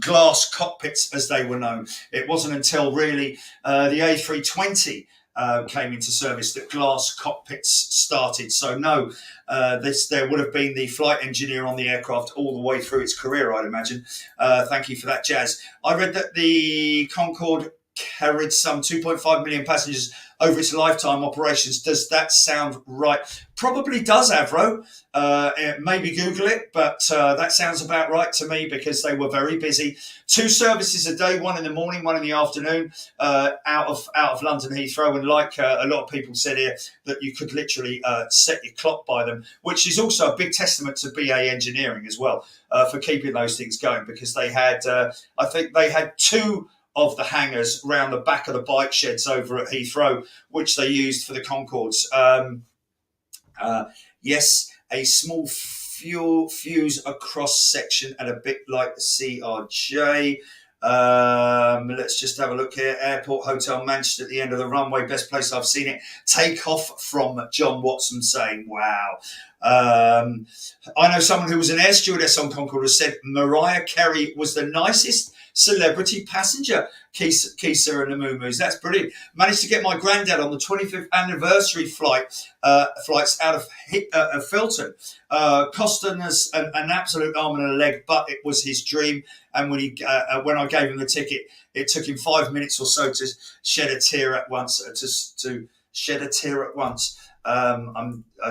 glass cockpits, as they were known. It wasn't until really the A320 came into service that glass cockpits started. So no, there would have been the flight engineer on the aircraft all the way through its career, I'd imagine. Thank you for that, Jazz. I read that the Concorde carried some 2.5 million passengers over its lifetime operations. Does that sound right? Probably does, Avro. Maybe Google it, but that sounds about right to me because they were very busy. 2 services a day, one in the morning, one in the afternoon, out of London Heathrow. And like a lot of people said here, that you could literally set your clock by them, which is also a big testament to BA Engineering as well for keeping those things going, because they had, I think they had 2 of the hangars round the back of the bike sheds over at Heathrow, which they used for the Concords. Yes, a small fuse across section and a bit like the CRJ. Let's just have a look here. Airport Hotel Manchester at the end of the runway. Best place I've seen it. Takeoff from John Watson saying, wow. I know someone who was an air stewardess on Concord has said Mariah Carey was the nicest celebrity passenger. Kisa and the Moo-Moos. That's brilliant. Managed to get my granddad on the 25th anniversary flights out of Filton. Costing us an absolute arm and a leg, but it was his dream. And when I gave him the ticket, it took him 5 minutes or so to shed a tear at once.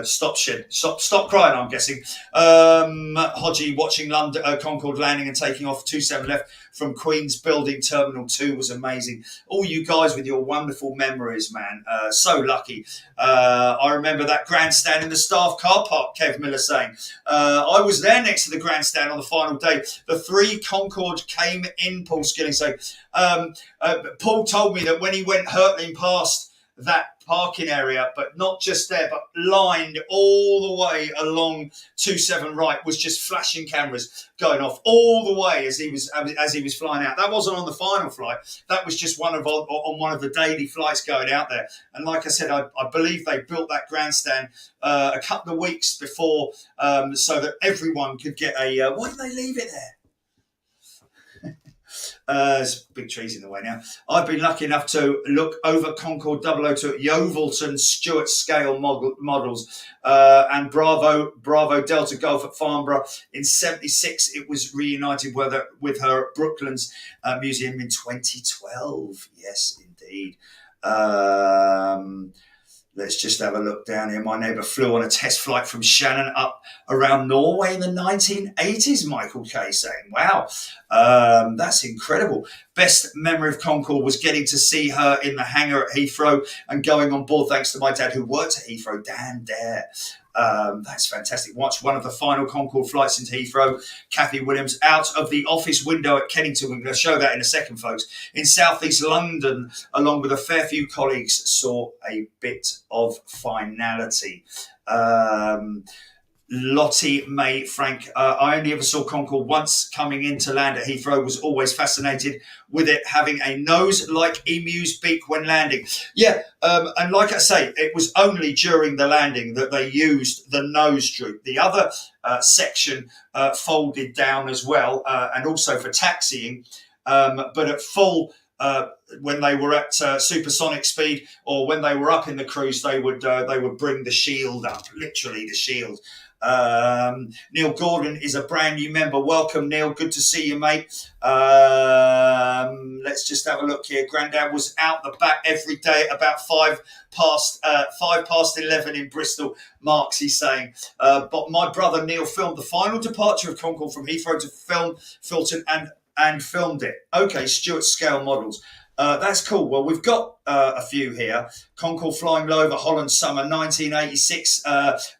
Stop crying, I'm guessing. Hodgie watching London Concord landing and taking off. 27 left from Queen's Building Terminal 2 was amazing. All you guys with your wonderful memories, man. So lucky. I remember that grandstand in the staff car park, Kev Miller saying. I was there next to the grandstand on the final day. The Three Concorde came in, Paul Skilling saying. Paul told me that when he went hurtling past that parking area, but not just there, but lined all the way along 27 right was just flashing cameras going off all the way as he was flying out. That wasn't on the final flight. That was just on one of the daily flights going out there. And like I said, I believe they built that grandstand a couple of weeks before, so that everyone could get a. Why did they leave it there? There's big trees in the way now. I've been lucky enough to look over Concorde 002 at Yeovilton Stuart scale models and Bravo Delta Golf at Farnborough. In 76, it was reunited with her at Brooklands Museum in 2012. Yes, indeed. Let's just have a look down here. My neighbour flew on a test flight from Shannon up around Norway in the 1980s, Michael K saying. Wow, that's incredible. Best memory of Concord was getting to see her in the hangar at Heathrow and going on board thanks to my dad who worked at Heathrow, Dan Dare. That's fantastic. Watched one of the final Concorde flights into Heathrow. Kathy Williams out of the office window at Kennington. We're going to show that in a second, folks. In southeast London, along with a fair few colleagues, saw a bit of finality. Lottie May Frank, I only ever saw Concorde once coming in to land at Heathrow, was always fascinated with it having a nose like emu's beak when landing. Yeah, and like I say, it was only during the landing that they used the nose droop. The other section folded down as well, and also for taxiing, but at full when they were at supersonic speed or when they were up in the cruise, they would bring the shield up, literally the shield. Neil Gordon is a brand new member. Welcome, Neil. Good to see you, mate. Let's just have a look here. Grandad was out the back every day at about 5 past 11 in Bristol. Marks, he's saying. But my brother Neil filmed the final departure of Concord from Heathrow to film Filton and filmed it. Okay, Stuart scale models. That's cool. Well, we've got a few here. Concord flying low over Holland summer 1986.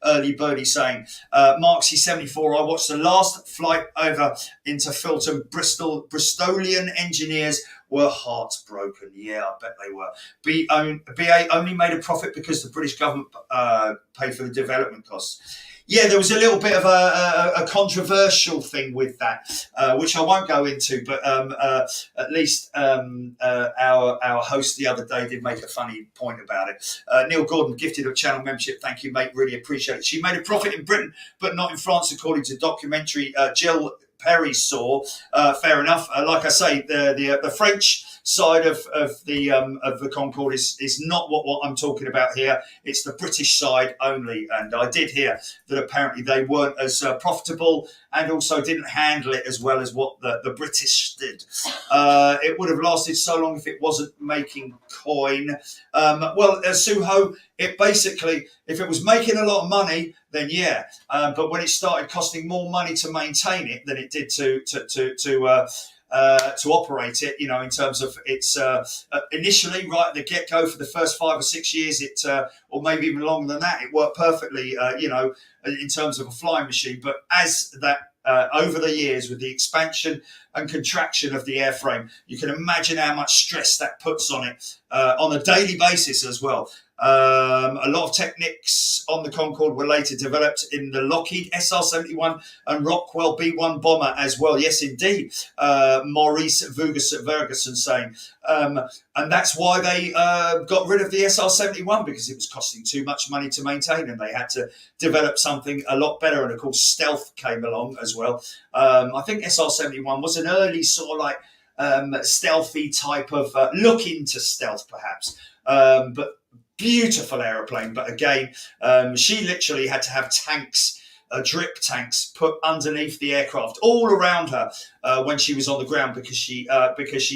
Early birdie saying, Marksy 74. I watched the last flight over into Filton. Bristolian engineers were heartbroken. Yeah, I bet they were. BA only made a profit because the British government paid for the development costs. Yeah, there was a little bit of a controversial thing with that, which I won't go into, but at least our host the other day did make a funny point about it. Neil Gordon gifted a channel membership. Thank you, mate. Really appreciate it. She made a profit in Britain, but not in France, according to documentary Jill Perry saw. Fair enough. Like I say, the French side of the Concorde is not what I'm talking about here. It's the British side only, and I did hear that apparently they weren't as profitable and also didn't handle it as well as what the British did. It would have lasted so long if it wasn't making coin. Well, Suho, it basically, if it was making a lot of money, then yeah. But when it started costing more money to maintain it than it did to operate it, you know, in terms of its initially right at the get-go for the first 5 or 6 years, it or maybe even longer than that, it worked perfectly, you know, in terms of a flying machine. But as that over the years, with the expansion and contraction of the airframe, you can imagine how much stress that puts on it on a daily basis as well. A lot of techniques on the Concorde were later developed in the Lockheed SR-71 and Rockwell B-1 bomber as well. Yes, indeed. Maurice Ferguson saying. And that's why they got rid of the SR-71, because it was costing too much money to maintain and they had to develop something a lot better. And of course, stealth came along as well. I think SR-71 was an early sort of like stealthy type of look into stealth perhaps. But beautiful aeroplane, but again, she literally had to have tanks, drip tanks, put underneath the aircraft, all around her when she was on the ground, because she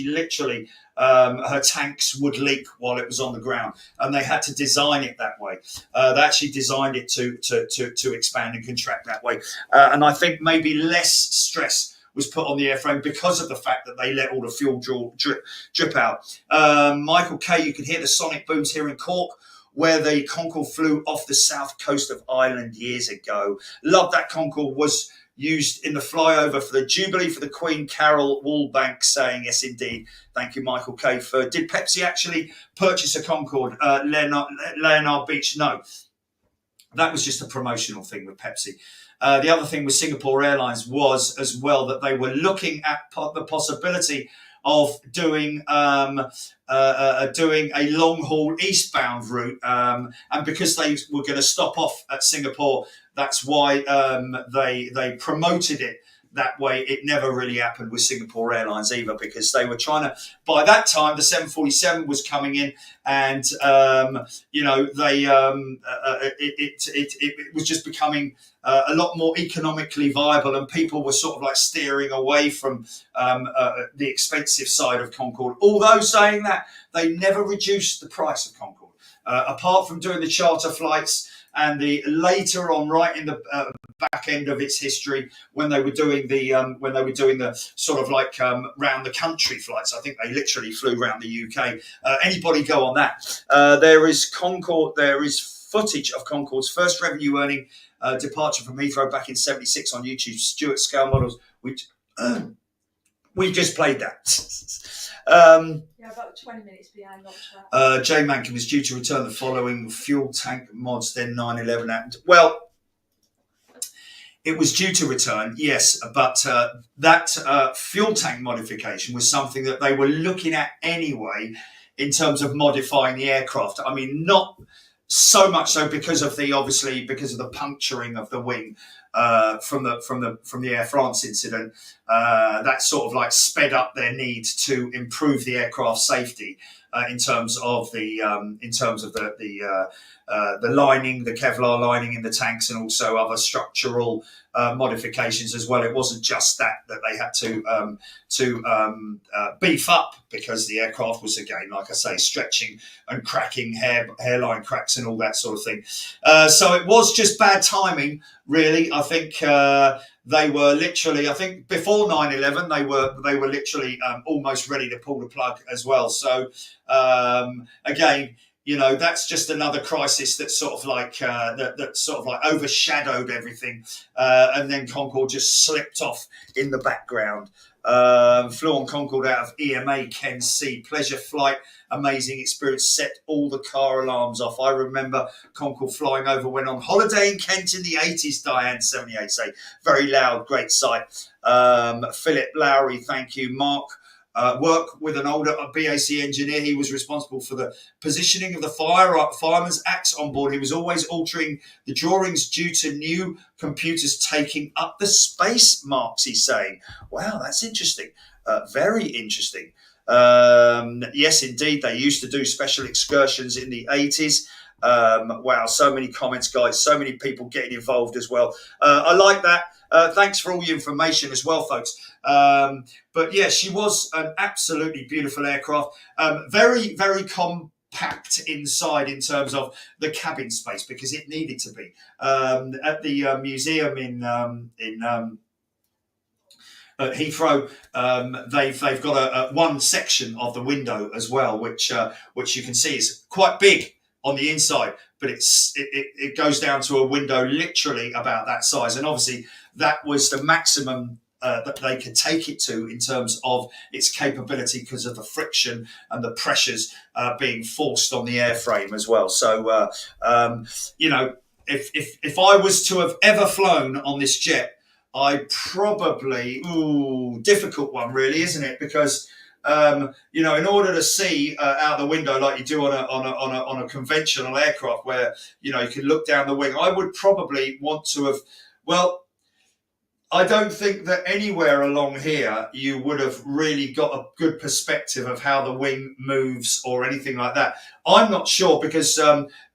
literally her tanks would leak while it was on the ground, and they had to design it that way. They actually designed it to expand and contract that way, and I think maybe less stress was put on the airframe because of the fact that they let all the fuel drip out. Michael K, you can hear the sonic booms here in Cork, where the Concorde flew off the south coast of Ireland years ago. Love that Concorde. Was used in the flyover for the Jubilee for the Queen. Carol Wallbank saying, yes, indeed. Thank you, Michael K. Did Pepsi actually purchase a Concorde? Leonard Beach? No. That was just a promotional thing with Pepsi. The other thing with Singapore Airlines was as well that they were looking at the possibility of doing a long haul eastbound route, and because they were going to stop off at Singapore, that's why they promoted it that way. It never really happened with Singapore Airlines either, because they were trying to. By that time, the 747 was coming in, and it was just becoming a lot more economically viable, and people were sort of like steering away from the expensive side of Concorde. Although saying that, they never reduced the price of Concorde, apart from doing the charter flights. And the later on, right in the back end of its history, when they were doing the sort of like round the country flights, I think they literally flew around the UK. Anybody go on that? There is Concorde. There is footage of Concorde's first revenue earning departure from Heathrow back in '76 on YouTube. Stuart scale models, which we just played that. Yeah, about 20 minutes behind on track. J Mankin was due to return the following fuel tank mods, then 9/11 happened. Well, it was due to return, yes, but that fuel tank modification was something that they were looking at anyway in terms of modifying the aircraft. I mean, not so much so because of the puncturing of the wing from the Air France incident. That sort of like sped up their need to improve the aircraft safety in terms of the lining, the Kevlar lining in the tanks, and also other structural modifications as well. It wasn't just that they had to beef up, because the aircraft was, again, like I say, stretching and cracking, hairline cracks and all that sort of thing. So it was just bad timing, really. I think they were literally, I think before 9/11, they were literally almost ready to pull the plug as well. So again, that's just another crisis that sort of like overshadowed everything, and then Concorde just slipped off in the background. Flew on Concorde out of EMA, Ken C. Pleasure flight, amazing experience, set all the car alarms off. I remember Concorde flying over when on holiday in Kent in the 80s, Diane 78 say. Very loud, great sight. Philip Lowry, thank you. Mark, work with an older BAC engineer. He was responsible for the positioning of the fireman's axe on board. He was always altering the drawings due to new computers taking up the space, Marks, he's saying. Wow, that's interesting. Very interesting. Yes, indeed, they used to do special excursions in the 80s. Wow, so many comments, guys. So many people getting involved as well. I like that. Thanks for all your information as well, folks. But yeah, she was an absolutely beautiful aircraft. Very, very compact inside in terms of the cabin space, because it needed to be. At the museum at Heathrow, they've got one section of the window as well, which you can see is quite big on the inside, but it goes down to a window literally about that size, and obviously that was the maximum that they could take it to in terms of its capability, because of the friction and the pressures being forced on the airframe as well. So if I was to have ever flown on this jet, I probably difficult one, really, isn't it? Because in order to see out the window like you do on a conventional aircraft, where you can look down the wing, I would probably want to have. Well, I don't think that anywhere along here you would have really got a good perspective of how the wing moves or anything like that. I'm not sure, because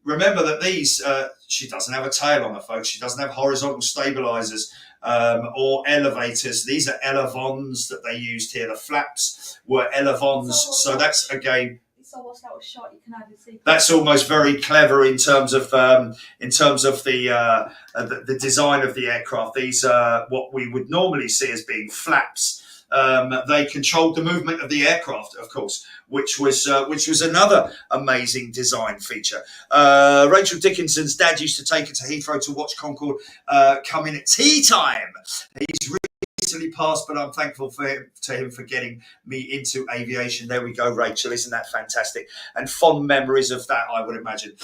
remember that these she doesn't have a tail on her, folks. She doesn't have horizontal stabilizers or elevators. These are elevons that they used here. The flaps were elevons, so that's again. It's almost out of shot. You can hardly see. That's almost very clever in terms of the design of the aircraft. These are what we would normally see as being flaps, They controlled the movement of the aircraft, of course, which was another amazing design feature. Rachel Dickinson's dad used to take her to Heathrow to watch Concord come in at tea time. He's recently passed, but I'm thankful to him for getting me into aviation. There we go, Rachel. Isn't that fantastic? And fond memories of that, I would imagine.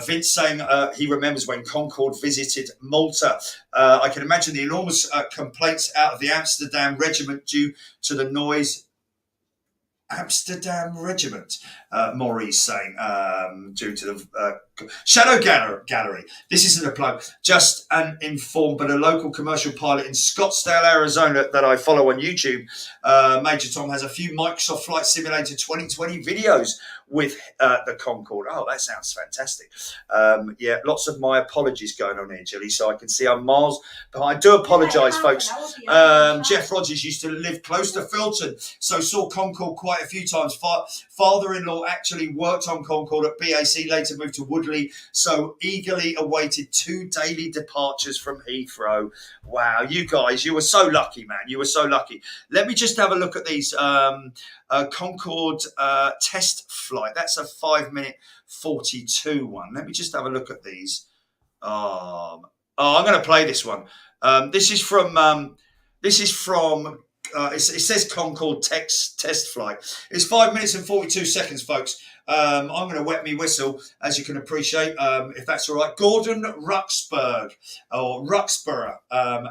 Vince saying he remembers when Concord visited Malta. I can imagine the enormous complaints out of the Amsterdam regiment due to the noise. Amsterdam regiment, Maurice saying, due to the Shadow Gallery. This isn't a plug, just an informed, but a local commercial pilot in Scottsdale, Arizona that I follow on YouTube. Major Tom has a few Microsoft Flight Simulator 2020 videos with the Concorde. Oh, that sounds fantastic. Yeah, lots of my apologies going on here, Jilly, so I can see I'm miles behind. I do apologise, folks. Jeff Rogers used to live close to Filton, so saw Concorde quite a few times. Father-in-law actually worked on Concorde at BAC, later moved to Woodley, so eagerly awaited 2 daily departures from Heathrow. Wow, you guys, you were so lucky, man. You were so lucky. Let me just have a look at these Concorde test flight. That's a 5-minute 42 one. Let me just have a look at these. I'm going to play this one. This is from. It says Concorde test flight. It's 5 minutes and 42 seconds, folks. I'm going to wet me whistle, as you can appreciate, if that's all right. Gordon Ruxburgh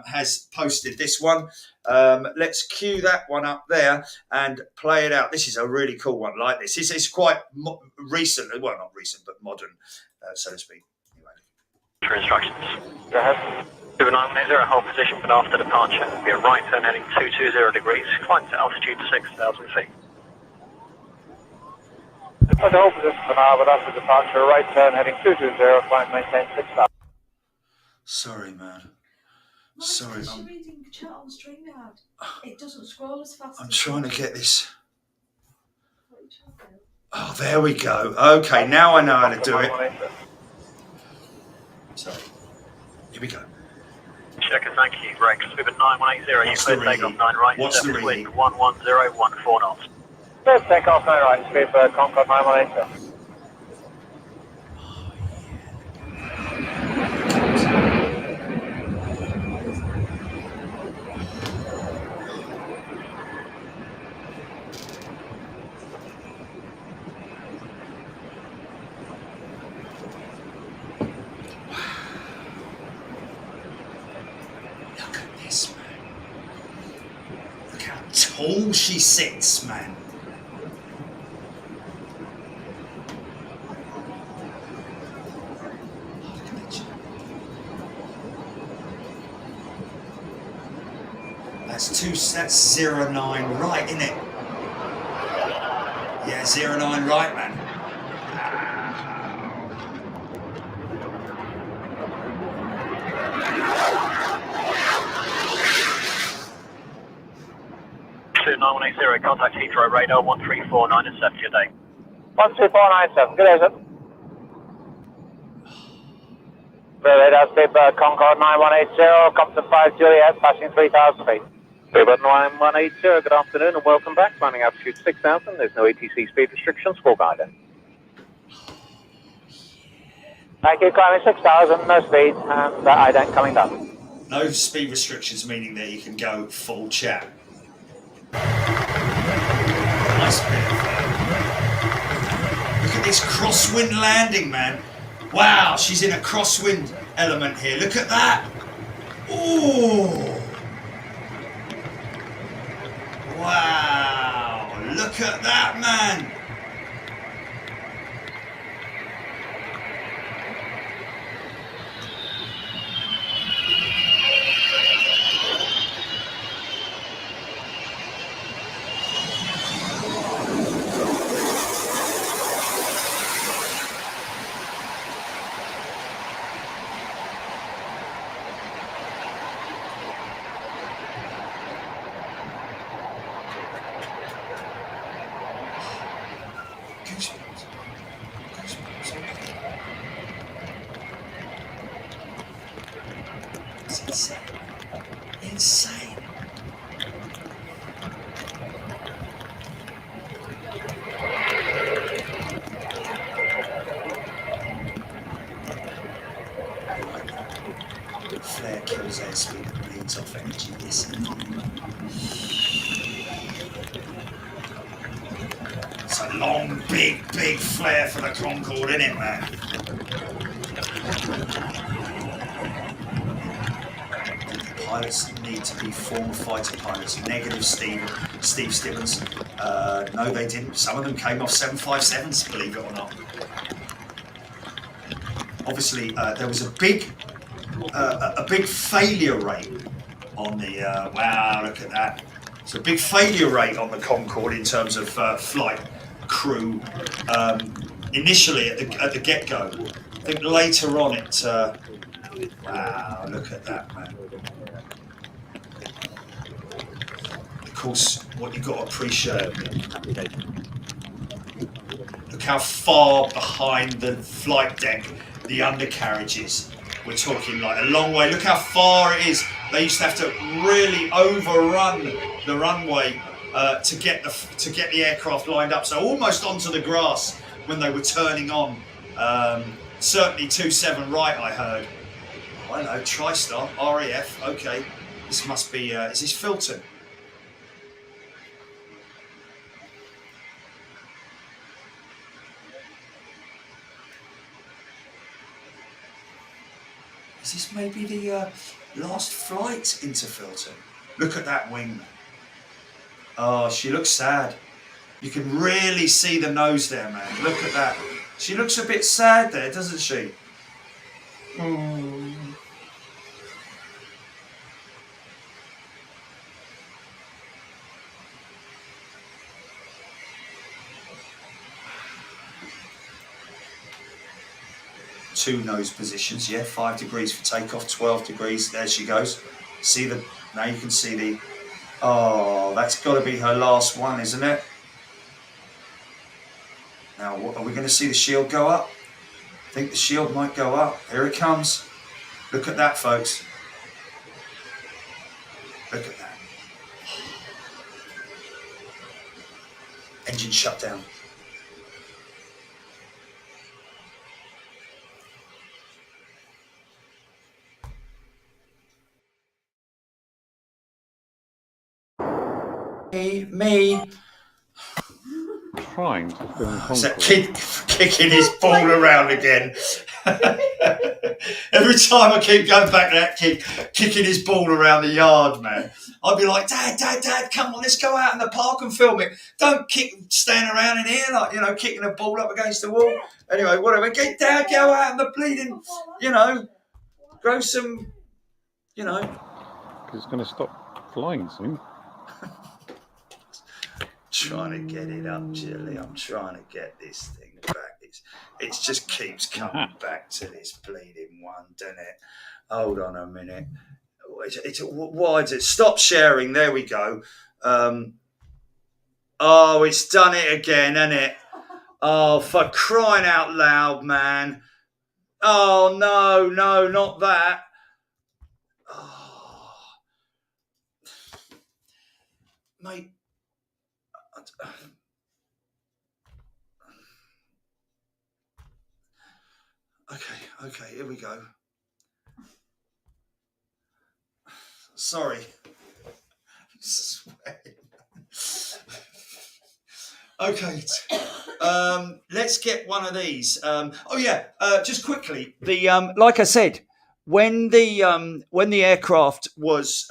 has posted this one. Let's cue that one up there and play it out. This is a really cool one like this. It's quite recent, well, not recent, but modern, so to speak. Anyway. For instructions. Go ahead. 2910, hold position for after departure. Be a right turn heading 220 degrees, climb to altitude 6,000 feet. At the hold position for now, but after departure, right turn heading 220, climb maintain 6,000. Sorry, man. Mike, Sorry, you're reading chat on StreamYard. It doesn't scroll as fast. I'm as trying to get this. what you trying to do. Oh, there we go. Okay, now I know how to do it. Sorry. Here we go. Checker, thank you. Rex, Uber 9180, you clear takeoff 9 right, What's the surface reading? wind 11014 knots. Clear takeoff 9 right, speed for Concord 9180. Look at this, man. Look how tall she sits, man. That's 09 right, isn't it? Yeah, 09 right, man. Two 9180, contact Heathrow radar 1349 your day. 12497, good day, sir. Radar speed for Concord 9180, Compton 5 Juliet, passing 3,000 feet. Uber 9180, good afternoon and welcome back. Running altitude 6,000, there's no ATC speed restrictions, full guidance. Thank you, climbing 6,000, no speed, and ident coming down. No speed restrictions, meaning that you can go full chat. Nice bit of, look at this crosswind landing, man. Wow, she's in a crosswind element here. Look at that. Ooh. Wow, look at that, man. It's insane. Insane. airspeed and bleeds off energy. Listen. It's a long, big flare for the Concorde, isn't it, man? Pilots need to be former fighter pilots. Negative, Steve Stibbons. No, they didn't. Some of them came off 757s, believe it or not. Obviously, there was a big failure rate on the. Wow, look at that! It's a big failure rate on the Concorde in terms of flight crew. Initially, at the get-go, I think later on it. Wow, look at that, man! Of course, what you've got to appreciate. Look how far behind the flight deck the undercarriage is. We're talking like a long way. Look how far it is. They used to have to really overrun the runway to get the aircraft lined up. So almost onto the grass when they were turning on. Certainly 27 right, I heard. Oh, hello, TriStar, RAF. Okay, this must be. Is this Filton? Is this maybe the last flight into Filton? Look at that wing. Oh, she looks sad. You can really see the nose there, man. Look at that. She looks a bit sad there, doesn't she? Two nose positions, yeah, 5 degrees for takeoff, 12 degrees. There she goes. See the, now you can see the, oh, that's got to be her last one, isn't it? Now, what, are we going to see the shield go up? I think the shield might go up. Here it comes. Look at that, folks. Look at that. Engine shut down. Me. Trying to film Is that Concord. kid kicking his ball around again? Every time I keep going back to that kid kicking his ball around the yard, man. I'd be like, Dad, come on, let's go out in the park and film it. Don't stand around in here like, you know, kicking a ball up against the wall. Anyway, whatever. Get Dad, go out in the bleeding, you know, grow some, you know. Because it's going to stop flying soon. Trying to get it up, Jilly. I'm trying to get this thing back. It just keeps coming back to this bleeding one, doesn't it? Hold on a minute. Why is it? Stop sharing. There we go. Oh, it's done it again, hasn't it? Oh, for crying out loud, man. Oh, no, not that. Oh. Mate. Okay, here we go. Sorry. Okay, let's get one of these. Just quickly, the like I said, when the aircraft was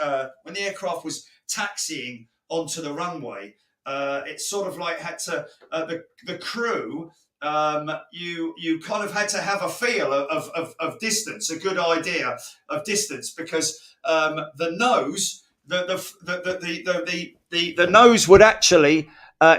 taxiing onto the runway, it sort of like had to the crew. You kind of had to have a feel of distance, a good idea of distance, because the nose, the nose would actually,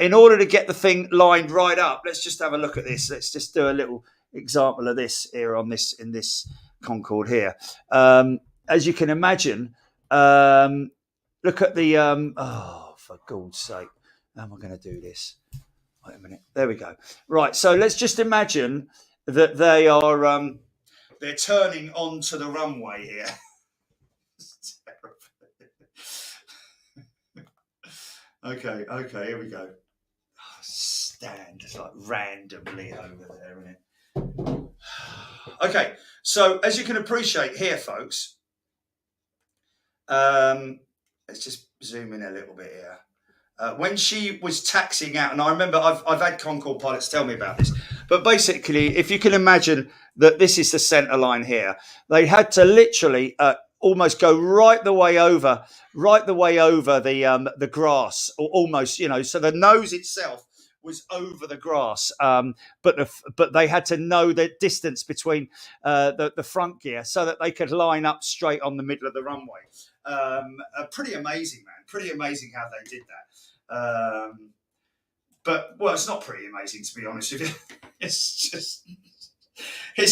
in order to get the thing lined right up. Let's just have a look at this. Let's just do a little example of this here in this Concorde here. As you can imagine, look at the oh, for God's sake, how am I going to do this? Wait a minute. There we go. Right. So let's just imagine that they are they're turning onto the runway here. Okay. Here we go. Stand just like randomly over there, isn't it? Okay. So as you can appreciate here, folks, Let's just zoom in a little bit here. When she was taxiing out, and I remember I've had Concorde pilots tell me about this, but basically, if you can imagine that this is the centre line here, they had to literally almost go right the way over the grass, or almost, so the nose itself was over the grass, but they had to know the distance between the front gear so that they could line up straight on the middle of the runway. Pretty amazing, man. Pretty amazing how they did that. But it's not pretty amazing, to be honest with you. It's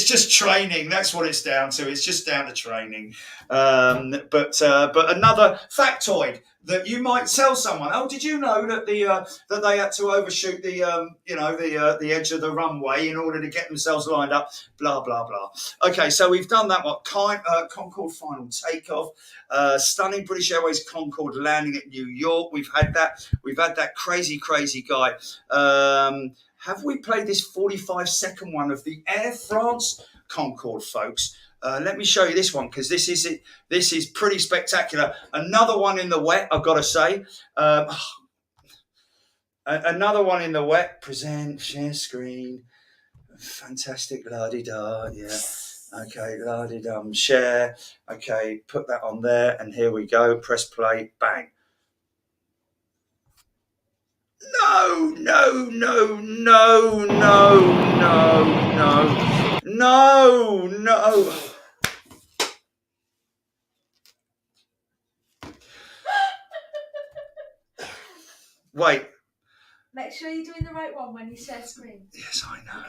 just training. That's what it's down to. It's just down to training. But another factoid that you might tell someone. Oh, did you know that that they had to overshoot the edge of the runway in order to get themselves lined up? Blah blah blah. Okay, so we've done that. Concorde final takeoff. Stunning British Airways Concorde landing at New York. We've had that. We've had that crazy guy. Have we played this 45-second one of the Air France Concorde, folks? Let me show you this one, because this is pretty spectacular. Another one in the wet, I've got to say. Another one in the wet. Present, share screen. Fantastic, la-di-da, yeah. Okay, la-di-dum, share. Okay, put that on there, and here we go. Press play, bang. No. Wait. Make sure you're doing the right one when you share screen. Yes, I know.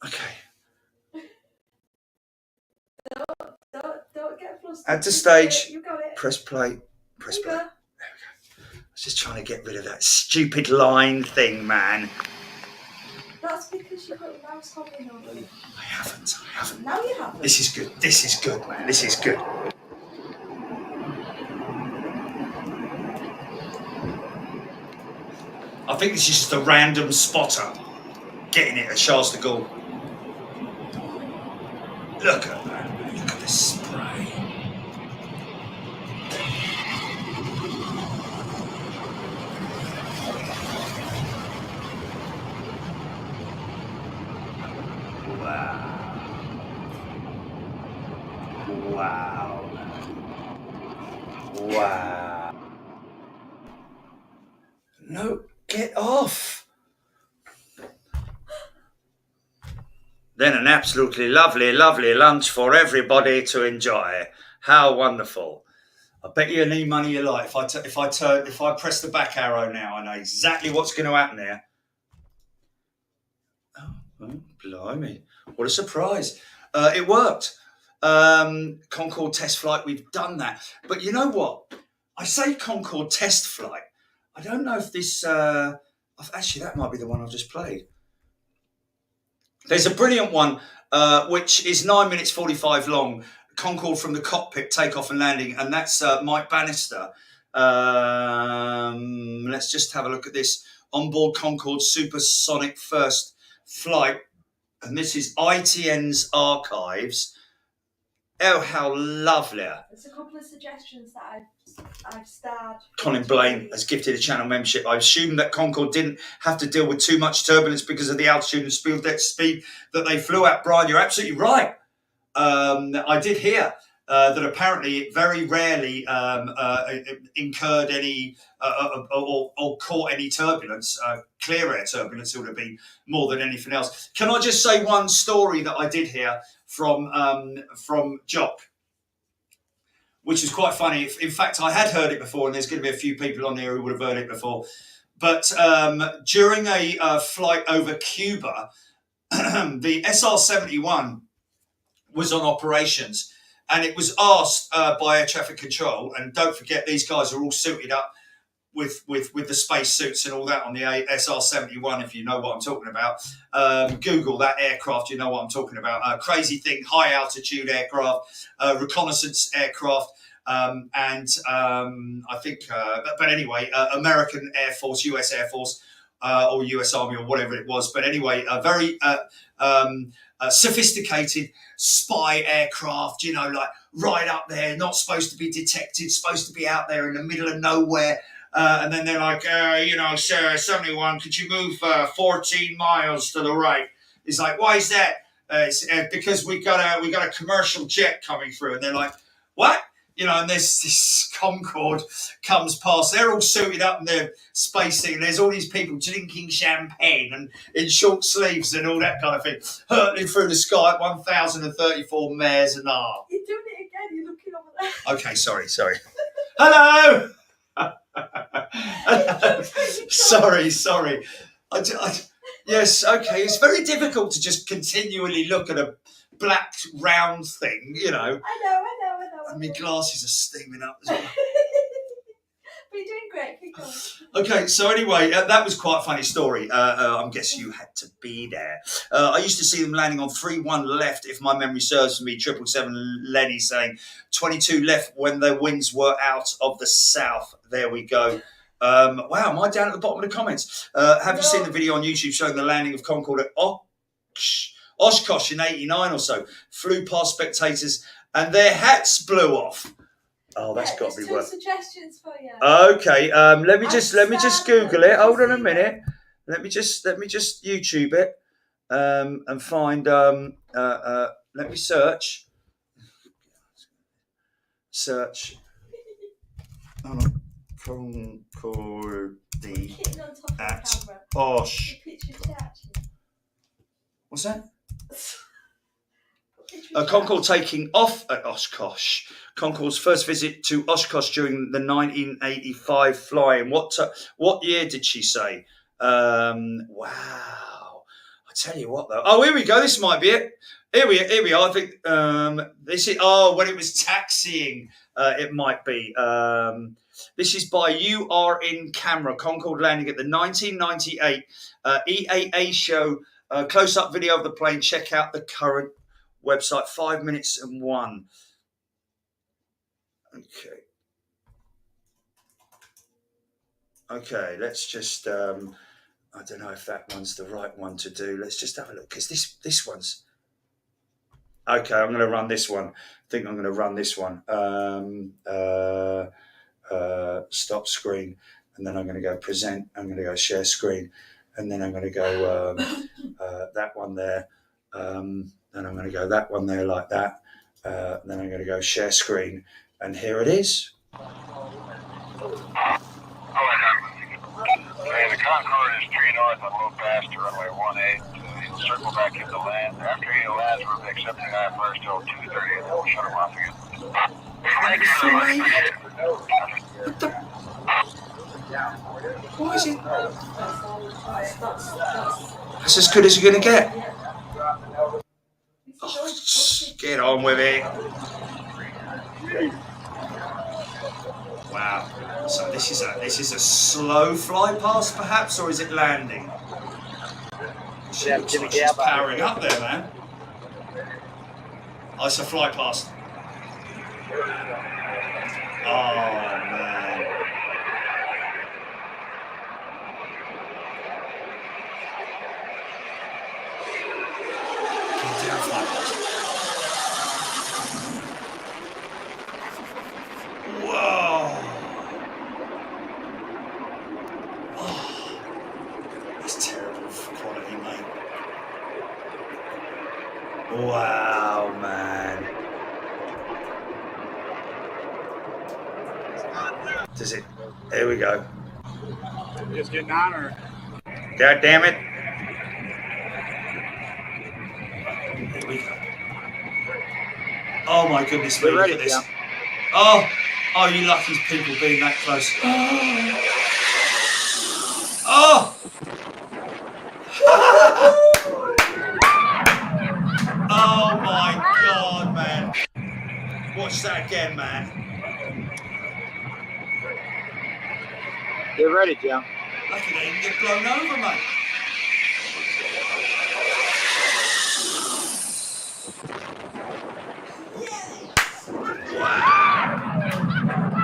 Okay. Don't get flustered. Add to stage. You got it. Press play. Press play. Go. There we go. I was just trying to get rid of that stupid line thing, man. That's because you've got your mouse hovering over it. I haven't. Now you have it. This is good, man. This is good. I think this is just a random spotter getting it at Charles de Gaulle. Look at that. Look at the spray. Wow. No, get off. Then an absolutely lovely lunch for everybody to enjoy. How wonderful. I bet you any money you like. If I press the back arrow now, I know exactly what's going to happen there. Oh, blimey. What a surprise. It worked. Concorde test flight, we've done that. But you know what? I say Concorde test flight. I don't know if this... actually, that might be the one I've just played. There's a brilliant one, which is 9 minutes 45 long. Concorde from the cockpit, takeoff and landing. And that's Mike Bannister. Let's just have a look at this. Onboard Concorde Supersonic first flight. And this is ITN's archives. Oh, how lovely. There's a couple of suggestions that I've starred. Colin Blaine has gifted a channel membership. I assume that Concorde didn't have to deal with too much turbulence because of the altitude and speed that they flew at. Brian, you're absolutely right. I did hear that apparently it very rarely incurred any or caught any turbulence. Clear air turbulence would have been more than anything else. Can I just say one story that I did hear from Jock, which is quite funny. In fact, I had heard it before, and there's going to be a few people on here who would have heard it before. But during a flight over Cuba, the SR-71 was on operations, and it was asked by air traffic control, and don't forget, these guys are all suited up with the space suits and all that on the SR-71, if you know what I'm talking about. Google that aircraft, you know what I'm talking about. Crazy thing, high altitude aircraft, reconnaissance aircraft, and I think, but anyway, American Air Force, US Air Force or US Army or whatever it was. But anyway, a very sophisticated spy aircraft, you know, like right up there, not supposed to be detected, supposed to be out there in the middle of nowhere. And then they're like, you know, sir, 71, could you move 14 miles to the right? He's like, why is that? It's because we got a commercial jet coming through. And they're like, what? You know, and this Concorde comes past. They're all suited up in their spacesuit, and there's all these people drinking champagne and in short sleeves and all that kind of thing, hurtling through the sky at 1,034 mares an hour. You're doing it again. You're looking over there. Okay, sorry. Hello. sorry. Yes, okay. It's very difficult to just continually look at a black round thing, you know. I know. And my glasses are steaming up as well. But you're doing great. Keep going. Okay, so anyway, that was quite a funny story. I'm guessing you had to be there. I used to see them landing on 3-1 left, if my memory serves me. 777 Lenny saying 22 left when their wings were out of the south. There we go. Wow, am I down at the bottom of the comments? Have you seen the video on YouTube showing the landing of Concord at Oshkosh in 89 or so? Flew past spectators and their hats blew off. Oh, that's got to be worth. Suggestions for you. Okay, let me just Google it. Hold on a minute. Let me just YouTube it and find. Let me search. Concorde at Osh. What's that? Concord taking off at Oshkosh. Concorde's first visit to Oshkosh during the 1985 flying. What year did she say? Wow. I tell you what, though. Oh, here we go. This might be it. Here we are. I think this is. Oh, when it was taxiing, it might be. This is by You Are in Camera. Concorde landing at the 1998 EAA show. Close-up video of the plane. Check out the current website, 5 minutes and 1. Okay, let's just I don't know if that one's the right one to do. Let's just have a look, because this one's okay. I'm going to run this one. I think I'm going to run this one. Stop screen, and then I'm going to go present. I'm going to go share screen, and then I'm going to go that one there. Then I'm going to go that one there like that. Then I'm going to go share screen, and here it is. The Concord is 3 north and low past to runway 18. He'll circle back into land. After he lands, we'll be accepting our first till 2:30, and then we'll shut him off again. Thank you so much. What is it? That's as good as you're going to get. Oh, get on with it. Wow. So this is a slow fly past, perhaps, or is it landing? She looks like she's powering up there, man. Oh, it's a fly past. Oh, man. Get down, fly past. Whoa. Oh, that's terrible quality, mate. Wow, man. Does it? There we go. Just getting on her. God damn it. Here we go. Oh my goodness me, look at this. Oh, you lucky people being that close. Oh! Oh my God, man. Watch that again, man. Get ready, Jim. I could even get blown over, mate. Wow.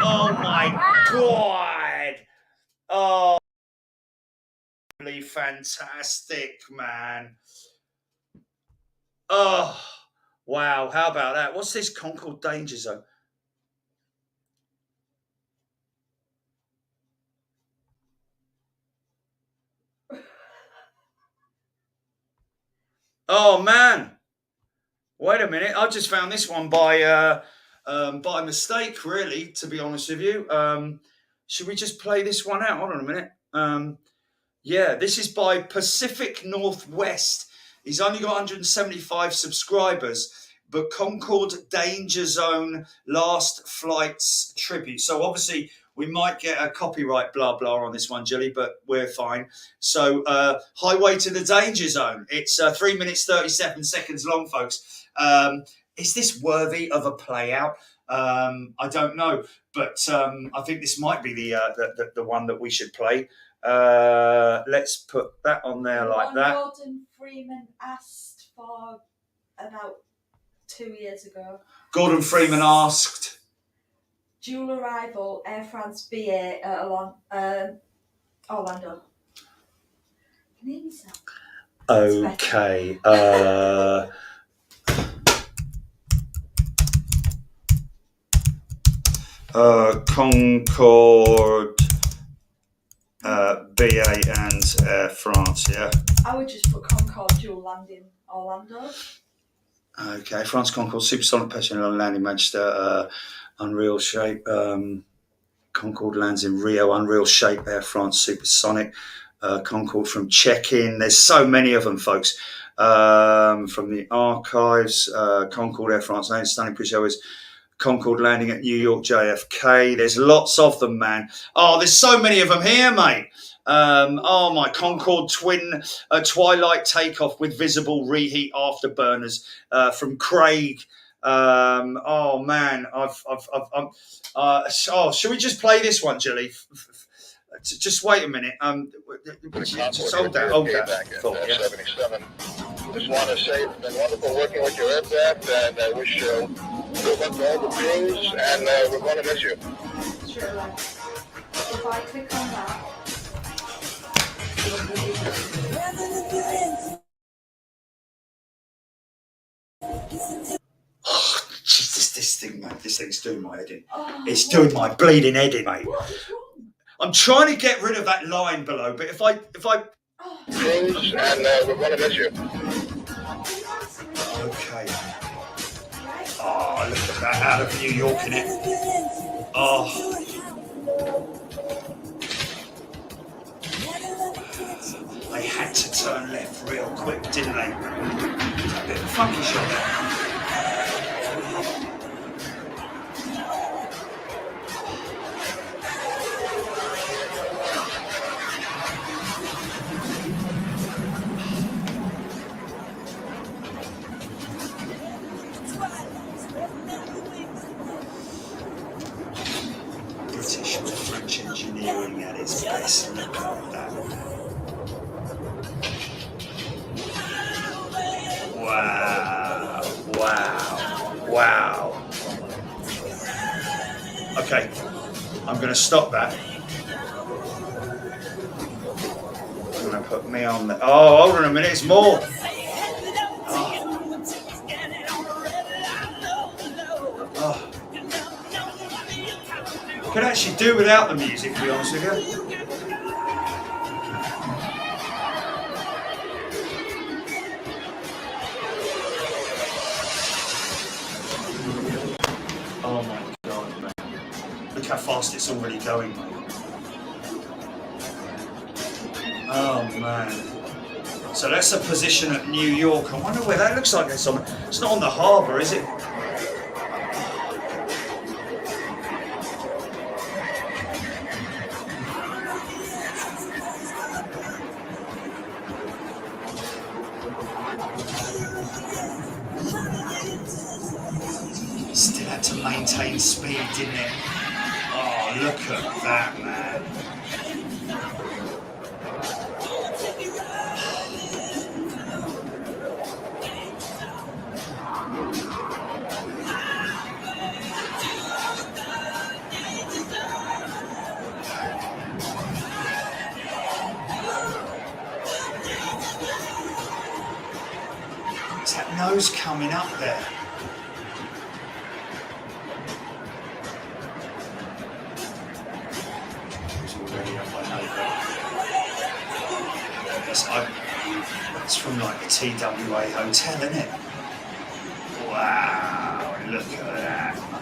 Oh my God. Oh, fantastic, man. Oh, wow. How about that? What's this Concord Danger Zone? Oh, man. Wait a minute. I just found this one by mistake, really, to be honest with you. Should we just play this one out? Hold on a minute. Yeah, this is by Pacific Northwest. He's only got 175 subscribers, but Concord Danger Zone Last Flights Tribute. So obviously we might get a copyright blah blah on this one, Jilly, but we're fine. So Highway to the Danger Zone. It's 3 minutes 37 seconds long, folks. Is this worthy of a play out? I don't know, but I think this might be the one that we should play. Let's put that on there like that. Gordon Freeman asked for about 2 years ago. Gordon Freeman asked. Dual arrival, Air France BA at Orlando. Can you hear yourself? Okay. Concord, BA and Air France, yeah. I would just put Concord dual landing Orlando. Okay, France Concord, Supersonic passenger landing Manchester, unreal shape. Concord lands in Rio, unreal shape, Air France Supersonic. Concord from check-in. There's so many of them, folks. From the archives, Concord, Air France landing, stunning British Airways. Concord landing at New York JFK. There's lots of them, man. Oh, there's so many of them here, mate. Oh my, Concord twin twilight takeoff with visible reheat afterburners from Craig. Oh man, should we just play this one, Jilly? Just wait a minute. Just hold that. Cool, yeah. 77. Just want to say it's been wonderful working with your aircraft, and I wish you good luck to all the crews, and we're going to miss you. Sure. If I click on that. Oh, Jesus, this thing, mate. This thing's doing my head in. Oh, it's doing my bleeding head in, mate. What is wrong? I'm trying to get rid of that line below, but if I Crews, and we're going to miss you. okay. Oh, look at that, out of New York, innit? Oh. They had to turn left real quick, didn't they? A bit of a funky shot there. British or French engineering at its best. Look at that. Wow. Wow. Wow. Okay. I'm going to stop that. I'm going to put me on the... Oh, hold on a minute. It's more. Oh. Could actually do without the music, to be honest with you. Oh my God, man. Look how fast it's already going, mate. Oh man. So that's a position at New York. I wonder where that looks like. It's not on the harbour, is it? Still had to maintain speed, didn't it? Oh, look at that, man. those coming up there? It's already up, I know that. It's from like the TWA hotel, isn't it? Wow, look at that, mate.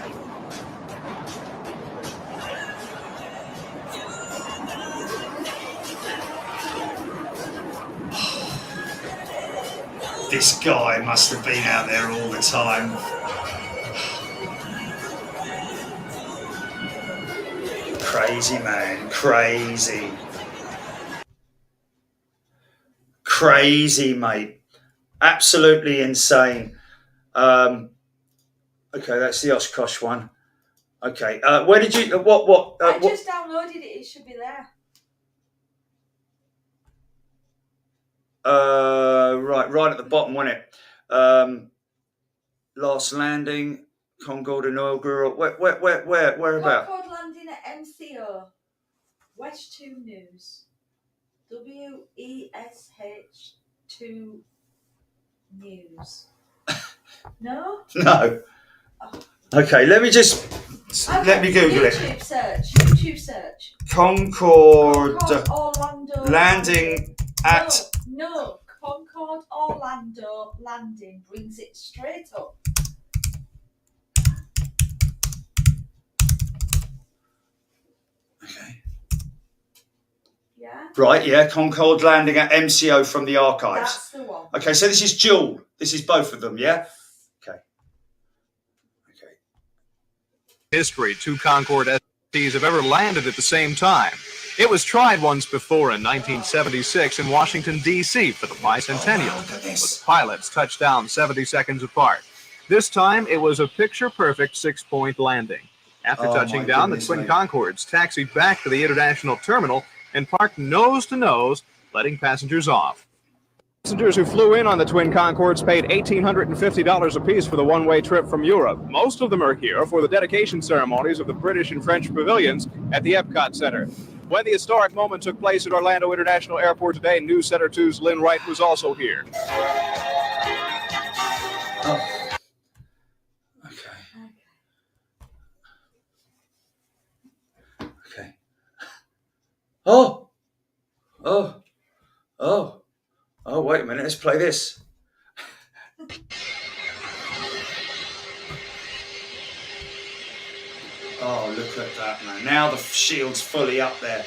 This guy must have been out there all the time. Crazy, man, crazy. Crazy, mate. Absolutely insane. Okay, that's the Oshkosh one. Okay, where did you? What? I just downloaded it. It should be there. Right at the bottom, wasn't it? Last landing, Concord Inaugural. Where about? Concord landing at MCO. West 2 News. WESH2 News. No? No. Okay, let me just let me Google it. YouTube search. Concord Orlando landing at. No, Concord Orlando landing brings it straight up. Okay. Yeah. Right, yeah, Concord landing at MCO from the archives. That's the one. Okay, so this is dual. This is both of them, yeah? Okay. History, 2 Concorde STs have ever landed at the same time. It was tried once before in 1976 in Washington, D.C. for the bicentennial, but the pilots touched down 70 seconds apart. This time, it was a picture-perfect 6-point landing. After touching down, the Twin Concordes taxied back to the international terminal and parked nose-to-nose, letting passengers off. Passengers who flew in on the Twin Concordes paid $1,850 apiece for the one-way trip from Europe. Most of them are here for the dedication ceremonies of the British and French pavilions at the Epcot Center. When the historic moment took place at Orlando International Airport today, News Center 2's Lynn Wright was also here. Oh. Okay. Okay. Oh, wait a minute, let's play this. Oh, look at that, man. Now the shield's fully up there.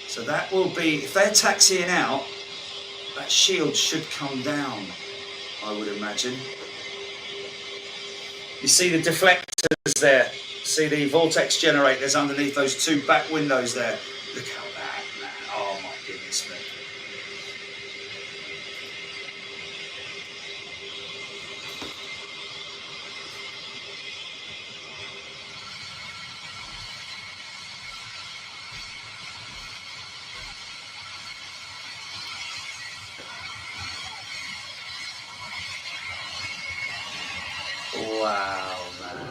So that will be, if they're taxiing out, that shield should come down, I would imagine. You see the deflectors there. See the vortex generators underneath those 2 back windows there. Look how that, man. Oh my goodness me. Wow, man.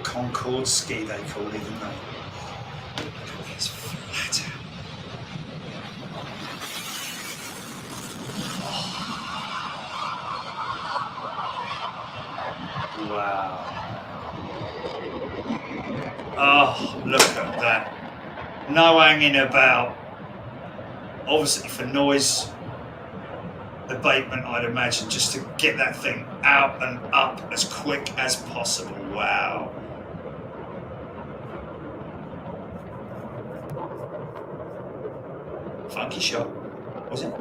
Concord ski, they call it, didn't they? Look at this flat out. Wow. Oh, look at that. No hanging about. Obviously for noise abatement, I'd imagine, just to get that thing out and up as quick as possible. Wow. Funky shot, was it?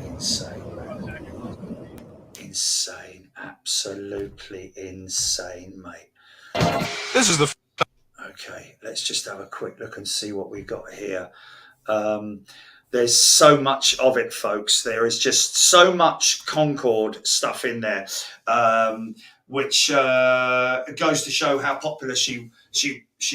Insane. Insane. Absolutely insane, mate. This is the... Okay, let's just have a quick look and see what we've got here. There's so much of it, folks. There is just so much Concorde stuff in there, which goes to show how popular she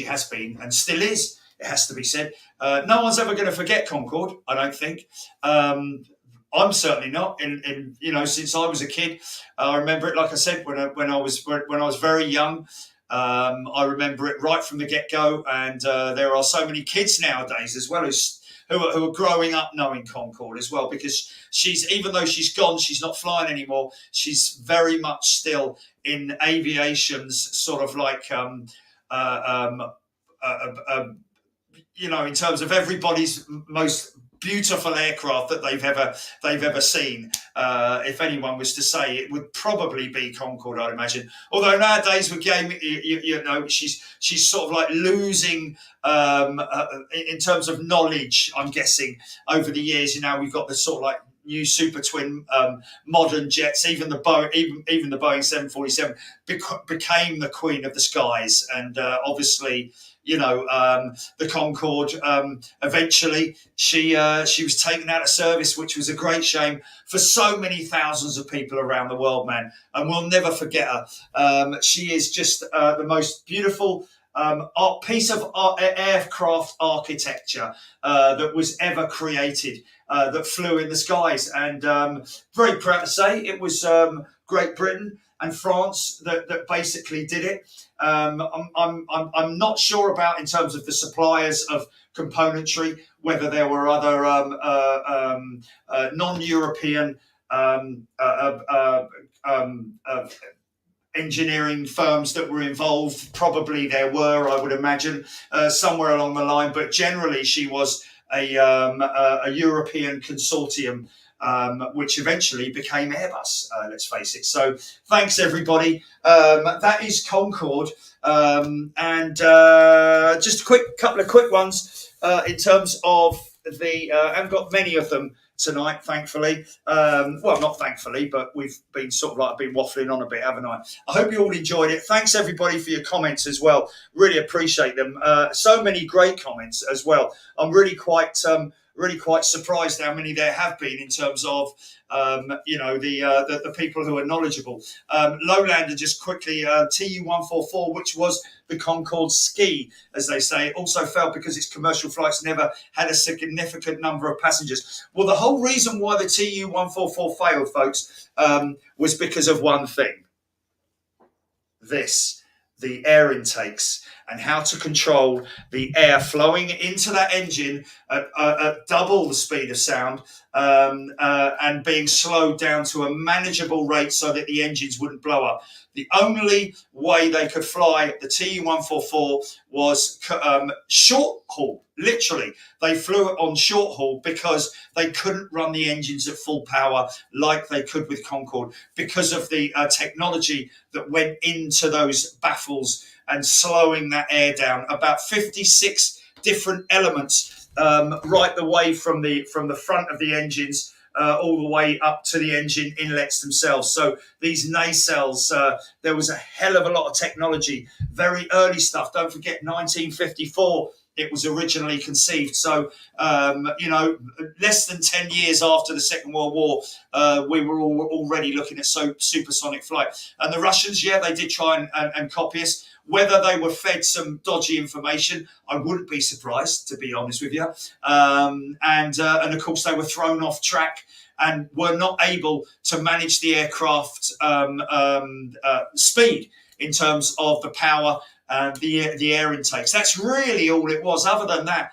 has been and still is. It has to be said. No one's ever going to forget Concorde, I don't think. I'm certainly not. In since I was a kid, I remember it. Like I said, when I was very young, I remember it right from the get-go. And there are so many kids nowadays as well who are growing up knowing Concorde as well, because even though she's gone, she's not flying anymore. She's very much still in aviation's sort of like in terms of everybody's most beautiful aircraft that they've ever seen. If anyone was to say, it would probably be Concorde, I'd imagine. Although nowadays with game, she's sort of like losing in terms of knowledge. I'm guessing over the years, we've got the sort of like new super twin modern jets. Even the Boeing 747 became the queen of the skies, and obviously. The Concorde, eventually she was taken out of service, which was a great shame for so many thousands of people around the world, man. And we'll never forget her. She is just the most beautiful piece of aircraft architecture that was ever created, that flew in the skies. And very proud to say it was Great Britain and France that basically did it. I'm not sure about, in terms of the suppliers of componentry, whether there were other non-European engineering firms that were involved. Probably there were, I would imagine, somewhere along the line. But generally, she was a European consortium, which eventually became Airbus, let's face it. So thanks, everybody. That is Concorde. And just a couple of quick ones in terms of I haven't got many of them tonight, thankfully. Well, not thankfully, but we've been I've been waffling on a bit, haven't I? I hope you all enjoyed it. Thanks, everybody, for your comments as well. Really appreciate them. So many great comments as well. I'm really quite surprised how many there have been in terms of the people who are knowledgeable. Lowlander, just quickly, TU-144, which was the Concorde ski, as they say, also failed because its commercial flights never had a significant number of passengers. Well, the whole reason why the TU-144 failed, folks, was because of one thing. The air intakes, and how to control the air flowing into that engine at double the speed of sound, and being slowed down to a manageable rate so that the engines wouldn't blow up. The only way they could fly the TU-144 was short haul. Literally, they flew it on short haul because they couldn't run the engines at full power like they could with Concorde, because of the technology that went into those baffles and slowing that air down. About 56 different elements, right the way from the front of the engines all the way up to the engine inlets themselves. So these nacelles, there was a hell of a lot of technology, very early stuff. Don't forget 1954. It was originally conceived. So, less than 10 years after the Second World War, we were already looking at supersonic flight. And the Russians, they did try and copy us. Whether they were fed some dodgy information, I wouldn't be surprised, to be honest with you. And of course, they were thrown off track and were not able to manage the aircraft speed in terms of the power and the air intakes. That's really all it was. Other than that,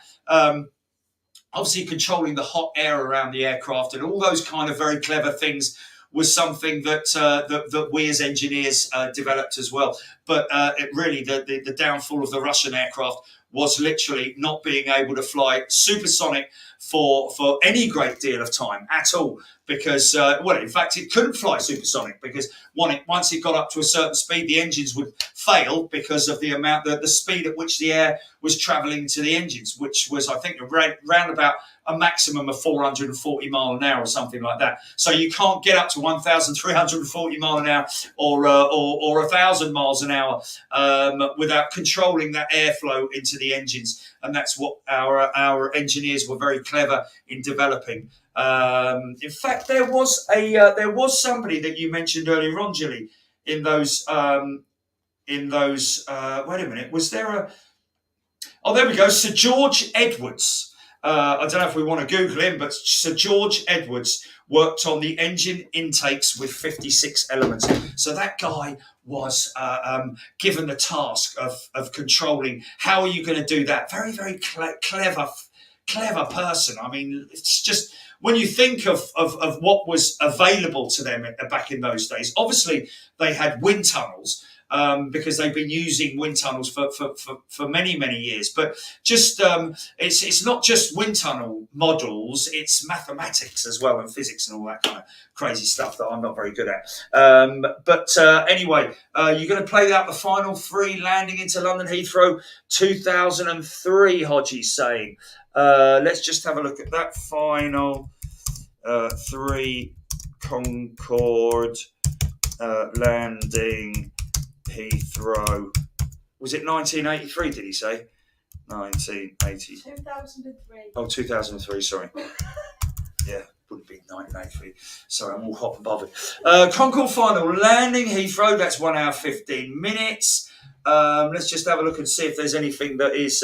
obviously controlling the hot air around the aircraft and all those kind of very clever things was something that we as engineers developed as well. But it really, the downfall of the Russian aircraft was literally not being able to fly supersonic for any great deal of time at all. Because, in fact, it couldn't fly supersonic because once it got up to a certain speed, the engines would fail because of the speed at which the air was travelling to the engines, which was, I think, around about a maximum of 440 mile an hour or something like that. So you can't get up to 1,340 mile an hour or 1,000 miles an hour without controlling that airflow into the engines, and that's what our engineers were very clever in developing. In fact, there was somebody that you mentioned earlier on, Gilly, in those. Wait a minute. Was there a? Oh, there we go. Sir George Edwards. I don't know if we want to Google him, but Sir George Edwards worked on the engine intakes with 56 elements. So that guy was given the task of controlling. How are you going to do that? Very, very clever person. I mean, it's just when you think of what was available to them back in those days. Obviously, they had wind tunnels. Because they've been using wind tunnels for many, many years. But just it's not just wind tunnel models, it's mathematics as well, and physics and all that kind of crazy stuff that I'm not very good at. Anyway, you're going to play out the final three landing into London Heathrow 2003, Hodgie's saying. Let's just have a look at that final Three Concorde landing Heathrow. Was it 1983, did he say? 1980. 2003. Oh, 2003, sorry. Yeah, wouldn't be 1983. Sorry, I'm all hot and bothered. Concord final landing Heathrow, that's 1 hour 15 minutes. Let's just have a look and see if there's anything that is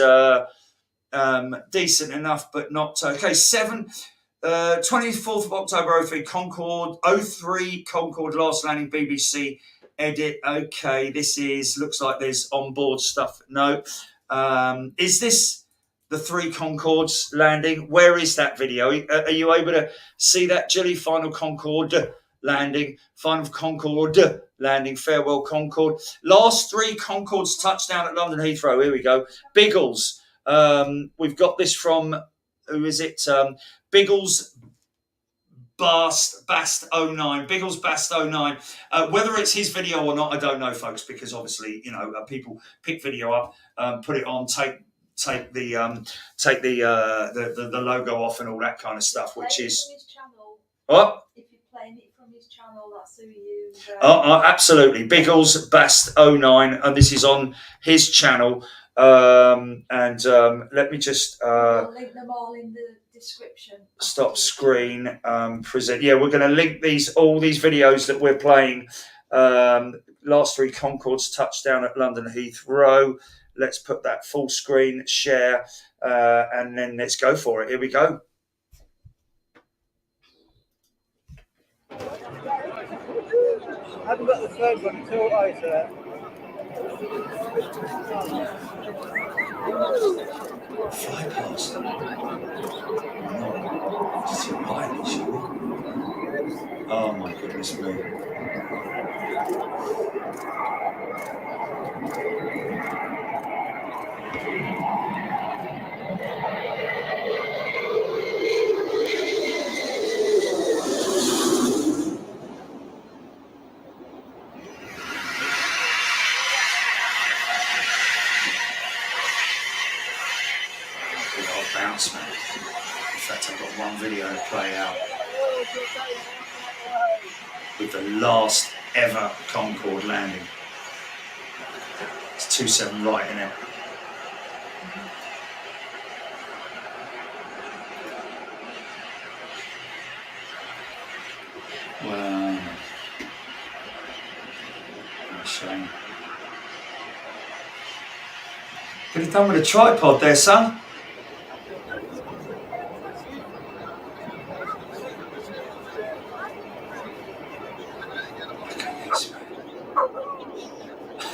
decent enough, but not. Okay, 24th of October 03, Concord, 03 Concord last landing, BBC edit. Okay, looks like there's onboard stuff. No. Is this the Three Concordes landing? Where is that video? Are you able to see that, Gilly? Final Concorde landing. Final Concorde landing. Farewell Concord. Last three Concordes touchdown at London Heathrow. Here we go. Biggles. We've got this from, who is it? Biggles Bast 09, Biggles Bast 09. Whether it's his video or not, I don't know, folks, because obviously, people pick video up, put it on, take the logo off and all that kind of stuff, which is what? If you're playing it from his channel, that's who you use. Absolutely, Biggles Bast 09, and this is on his channel. Let me just I'll link them all in the description. Stop screen. Present. Yeah, we're going to link all these videos that we're playing. Last three Concordes touchdown at London Heathrow. Let's put that full screen, share, and then let's go for it. Here we go. I haven't got the third one until I said. Fly past them. It's too high, surely. Oh my goodness me. Bounce, man. In fact, I've got one video to play out with the last ever Concorde landing. It's 27 right, isn't it? Wow. What a shame. Could have done with a tripod there, son.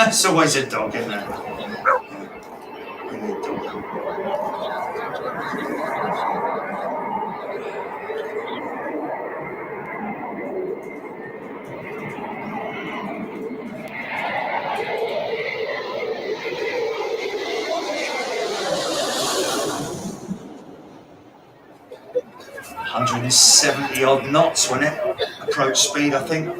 It's always a dog, isn't it? $170 odd knots, wasn't it? Approach speed, I think.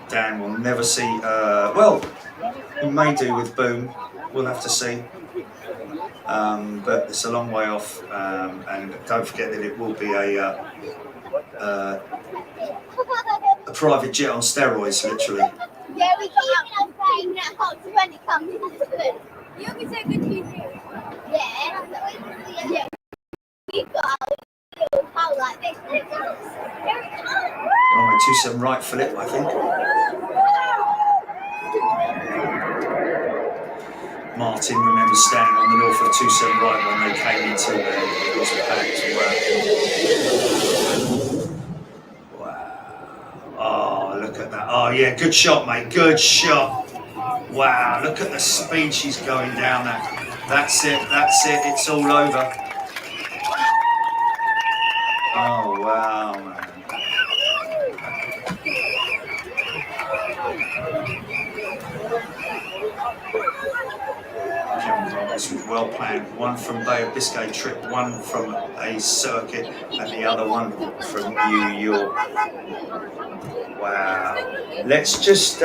Dan will never see. Well, we may do with Boom. We'll have to see. But it's a long way off, and don't forget that it will be a private jet on steroids, literally. Yeah, we can't play that hot when it comes to the food. You'll be so good to you. Yeah. We got a little hole like this. Runway 27 right, flip, I think. Martin remembers standing on the Norfolk 27 right when they came into there. It was packed. Wow. Oh, look at that. Oh, yeah, good shot, mate. Good shot. Wow, look at the speed she's going down that. That's it. It's all over. Oh, wow, man. This was well planned. One from Bay of Biscay trip, one from a circuit, and the other one from New York. Wow. Let's just...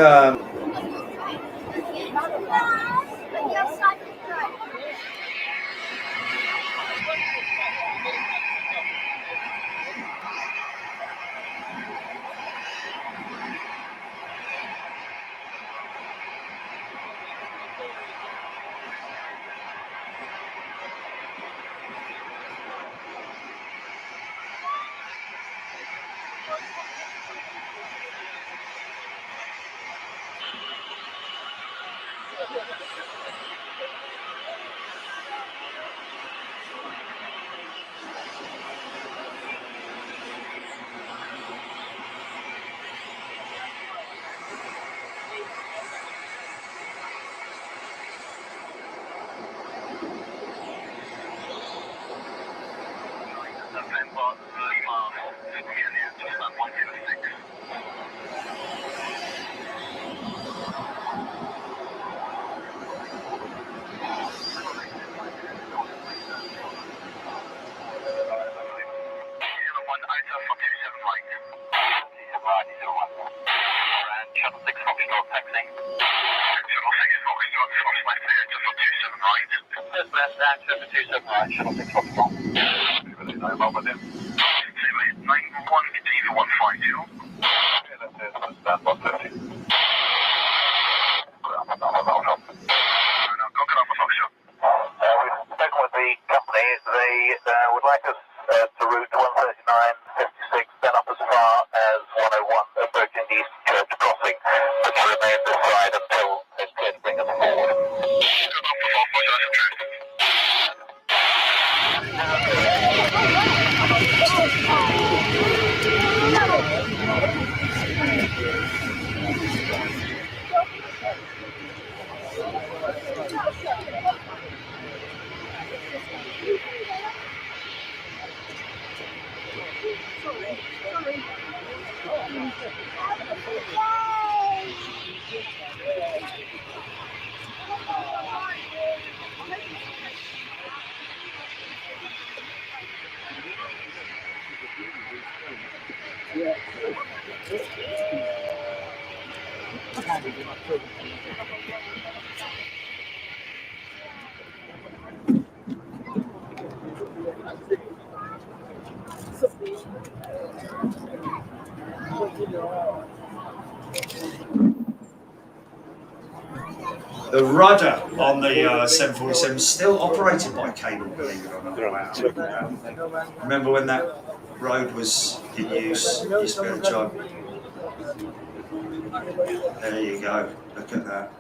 The rudder on the 747 is still operated by cable, believe it or not. Remember when that road was in use? Used to be a job. There you go. Look at that.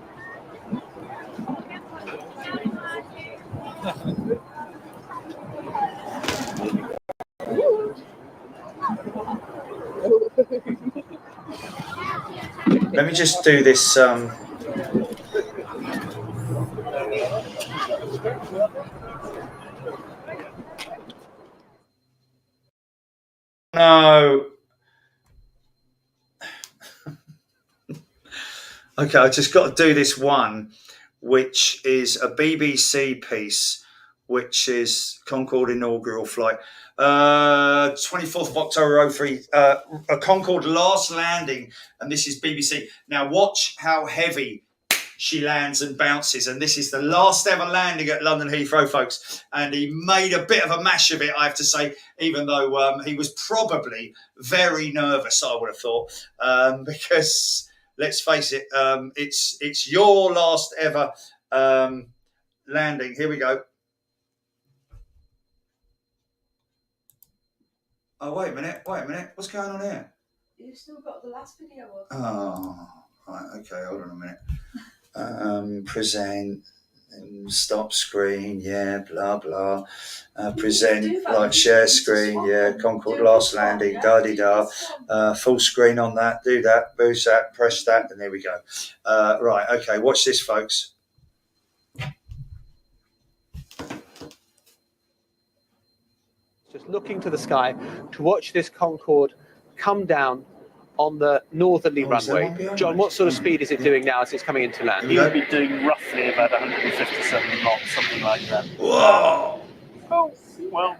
Let me just do this. No. Okay, I just got to do this one, which is a BBC piece, which is Concord Inaugural flight. 24th of October 03, a Concord last landing, and this is BBC. Now watch how heavy she lands and bounces. And this is the last ever landing at London Heathrow, folks. And he made a bit of a mash of it, I have to say, even though he was probably very nervous, I would have thought, because let's face it, it's your last ever landing. Here we go. Oh, wait a minute. What's going on here? You've still got the last video up. Oh, right. Okay, hold on a minute. Present, stop screen, yeah, blah, blah. Present, like share screen, yeah, Concord last landing, da-di-da. Full screen on that, do that, boost that, press that, and there we go. Right, okay, watch this, folks. Just looking to the sky to watch this Concorde come down on the northerly runway. John, what sort of speed is it doing now as it's coming into land? You'll be doing roughly about 157 knots, something like that. Whoa! Oh, well.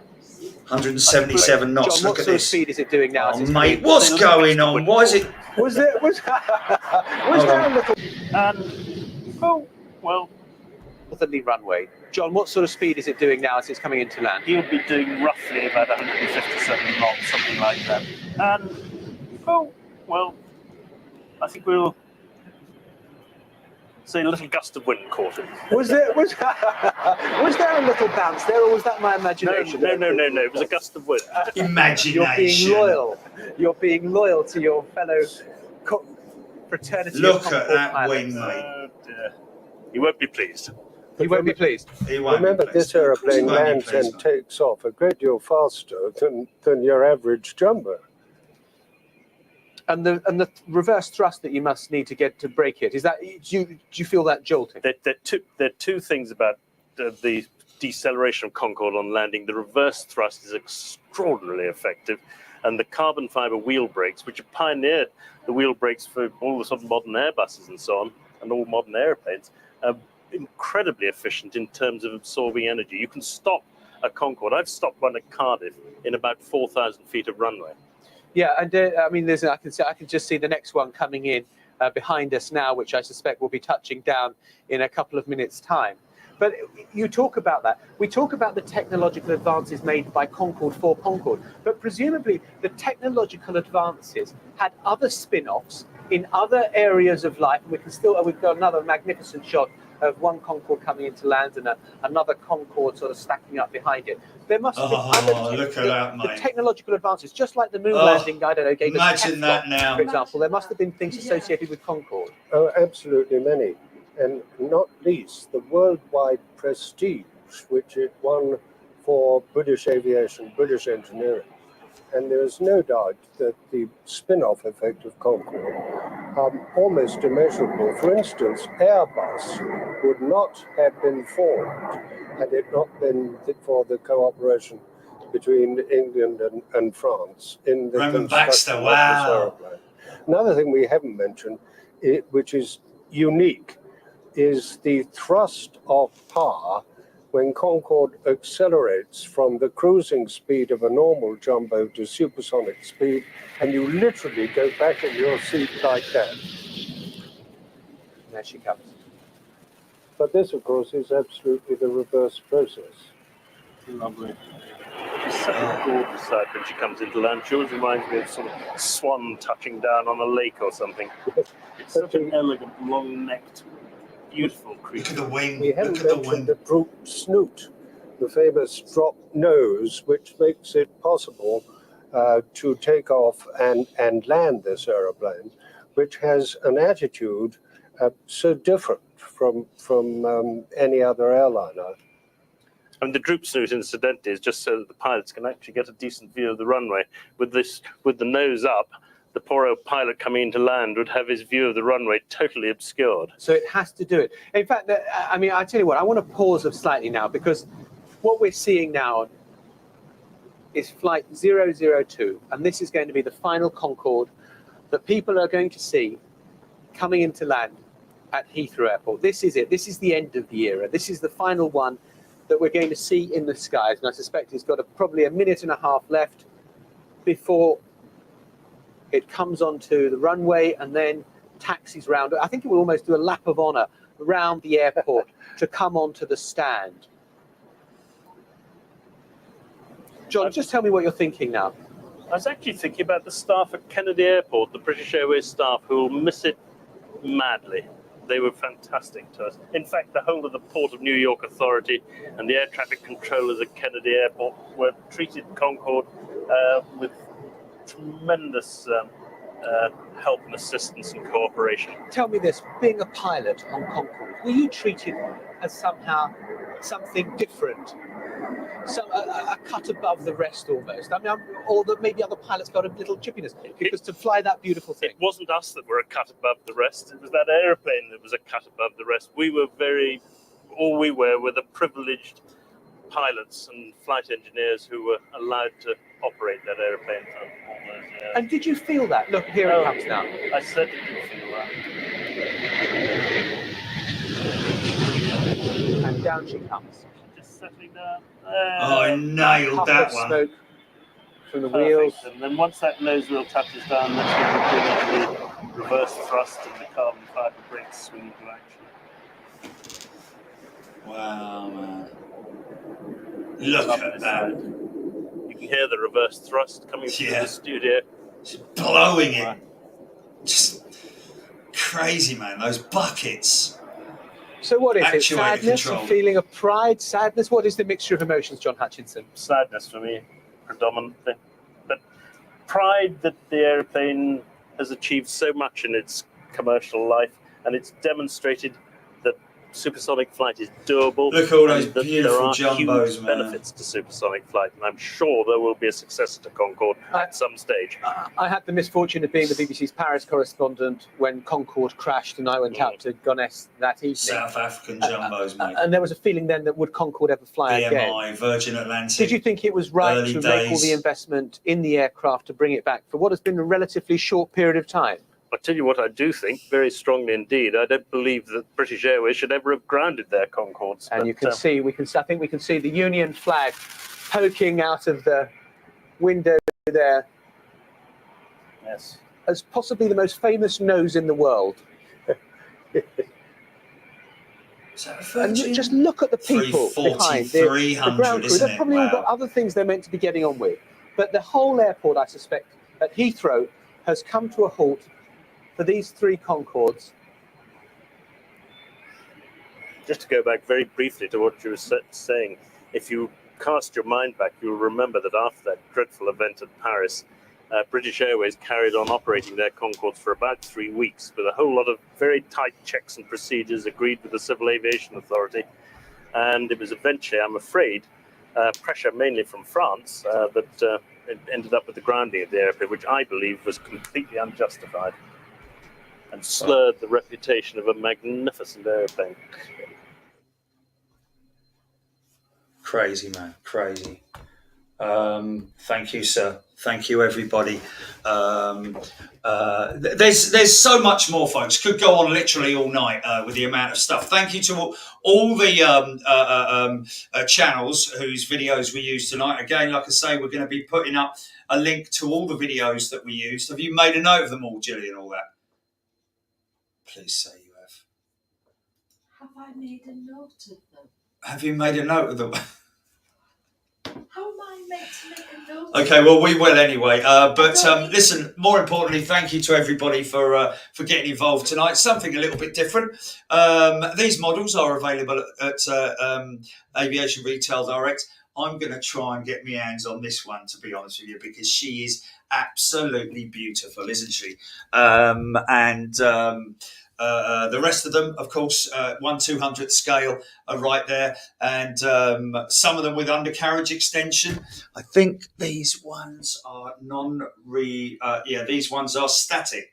177 knots. John, Look what at sort this. of speed is it doing now? Oh, mate, what's going on? Why is it? Was there a little? Oh, well. Northerly runway. John, what sort of speed is it doing now as it's coming into land? You'll be doing roughly about 157 knots, something like that. Oh, well, I think we'll say a little gust of wind caught it. Was there a little bounce there, or was that my imagination? No. It was a gust of wind. Imagination. You're being loyal to your fellow fraternity. Look at that wing, mate. Oh, dear. You won't be pleased. He won't be pleased. Remember, this aeroplane lands and takes off a great deal faster than your average jumbo. And the reverse thrust that you must need to get to break it, is that, do you feel that jolting? There are two things about the deceleration of Concorde on landing. The reverse thrust is extraordinarily effective, and the carbon fiber wheel brakes, which have pioneered the wheel brakes for all the sort of modern Airbuses and so on, and all modern airplanes, are incredibly efficient in terms of absorbing energy. You can stop a Concorde. I've stopped one at Cardiff in about 4,000 feet of runway. Yeah, and I mean, I can just see the next one coming in behind us now, which I suspect will be touching down in a couple of minutes' time. But you talk about that. We talk about the technological advances made by Concorde for Concorde, but presumably the technological advances had other spin-offs in other areas of life. We've got another magnificent shot of one Concorde coming into land and another Concorde sort of stacking up behind it. There must have been other look at that, mate. The technological advances, just like the moon landing, I don't know, gave us imagine that now. for example. There must have been things associated with Concorde. Oh, absolutely many. And not least the worldwide prestige which it won for British aviation, British engineering. And there is no doubt that the spin-off effect of Concorde almost immeasurable. For instance, Airbus would not have been formed had it not been for the cooperation between England and France in the Roman construction Baxter, of wow. this aeroplane. Another thing we haven't mentioned, which is unique, is the thrust of power when Concorde accelerates from the cruising speed of a normal jumbo to supersonic speed, and you literally go back in your seat like that. There she comes. But this, of course, is absolutely the reverse process. Lovely. She's such a gorgeous sight when she comes into land. She always reminds me of sort of swan touching down on a lake or something. It's such an elegant, long-necked, beautiful creature. Look at the wing. We haven't mentioned the droop snoot, the famous drop nose, which makes it possible to take off and land this aeroplane, which has an attitude so different from any other airliner. And the droop snoot, incidentally, is just so that the pilots can actually get a decent view of the runway. With the nose up, the poor old pilot coming into land would have his view of the runway totally obscured. So it has to do it. In fact, I mean, I tell you what, I want to pause slightly now, because what we're seeing now is flight 002, and this is going to be the final Concorde that people are going to see coming into land at Heathrow Airport. This is it. This is the end of the era. This is the final one that we're going to see in the skies, and I suspect it's got probably a minute and a half left before it comes onto the runway and then taxis round. I think it will almost do a lap of honour around the airport to come onto the stand. John, just tell me what you're thinking now. I was actually thinking about the staff at Kennedy Airport, the British Airways staff, who will miss it madly. They were fantastic to us. In fact, the whole of the Port of New York Authority and the air traffic controllers at Kennedy Airport were treated Concord with tremendous help and assistance and cooperation. Tell me this, being a pilot on Concord, were you treated as somehow something different? A cut above the rest almost. I mean, or that maybe other pilots got a little chippiness because to fly that beautiful thing. It wasn't us that were a cut above the rest. It was that aeroplane that was a cut above the rest. All we were the privileged pilots and flight engineers who were allowed to operate that aeroplane for all those years. And did you feel that? Look, here it comes now. I certainly did feel that. And down she comes. Just settling down. I nailed that one. Smoke from the wheels. And then once that nose wheel touches down, that's when we bring in the reverse thrust and the carbon fiber brakes swing into action. Wow, man. Look at that. You can hear the reverse thrust coming through the studio. Just blowing it. Just crazy, man. Those buckets. So what is it? Actuator Sadness, control. a feeling of pride, sadness? What is the mixture of emotions, John Hutchinson? Sadness for me, predominantly. But pride that the aeroplane has achieved so much in its commercial life, and it's demonstrated that supersonic flight is doable. Look at all those and that beautiful there are jumbos, huge man. benefits to supersonic flight, and I'm sure there will be a successor to Concorde at some stage. I had the misfortune of being the BBC's Paris correspondent when Concorde crashed, and I went out to Gonesse that evening. South African jumbos, mate. And there was a feeling then that would Concorde ever fly again? BMI, Virgin Atlantic. Did you think it was right early to make all days. the investment in the aircraft to bring it back for what has been a relatively short period of time? I'll tell you what I do think, very strongly indeed. I don't believe that British Airways should ever have grounded their Concords. And you can see, I think we can see the Union flag poking out of the window there. Yes. As possibly the most famous nose in the world. And just look at the people 340, behind 300, the ground crew. isn't They've it? probably all got Wow. other things they're meant to be getting on with. But the whole airport, I suspect, at Heathrow has come to a halt for these three Concords. Just to go back very briefly to what you were saying, if you cast your mind back, you'll remember that after that dreadful event at Paris, British Airways carried on operating their Concords for about 3 weeks with a whole lot of very tight checks and procedures agreed with the Civil Aviation Authority. And it was eventually, I'm afraid, pressure mainly from France that it ended up with the grounding of the airplane, which I believe was completely unjustified and slurred the reputation of a magnificent airplane. Crazy, man. Crazy. Thank you, sir. Thank you, everybody. There's so much more, folks. Could go on literally all night with the amount of stuff. Thank you to all the channels whose videos we use tonight. Again, like I say, we're going to be putting up a link to all the videos that we used. Have you made a note of them all, Gillian, all that? Please say you have. Have I made a note of them? Have you made a note of them? How am I meant to make a note? Okay, well, we will anyway. But listen, more importantly, thank you to everybody for getting involved tonight. Something a little bit different. These models are available at Aviation Retail Direct. I'm going to try and get my hands on this one, to be honest with you, because she is absolutely beautiful, isn't she? The rest of them, of course, 1/200th scale are right there, and some of them with undercarriage extension. I think these ones are these ones are static,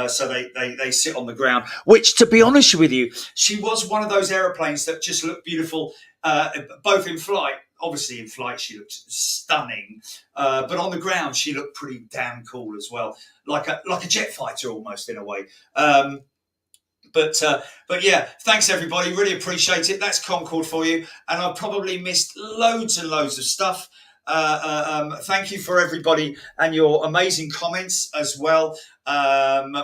so they sit on the ground. Which, to be honest with you, she was one of those aeroplanes that just looked beautiful, both in flight. Obviously, in flight, she looked stunning, but on the ground, she looked pretty damn cool as well, like a jet fighter almost in a way. But yeah, thanks everybody. Really appreciate it. That's Concord for you. And I've probably missed loads and loads of stuff. Thank you for everybody and your amazing comments as well.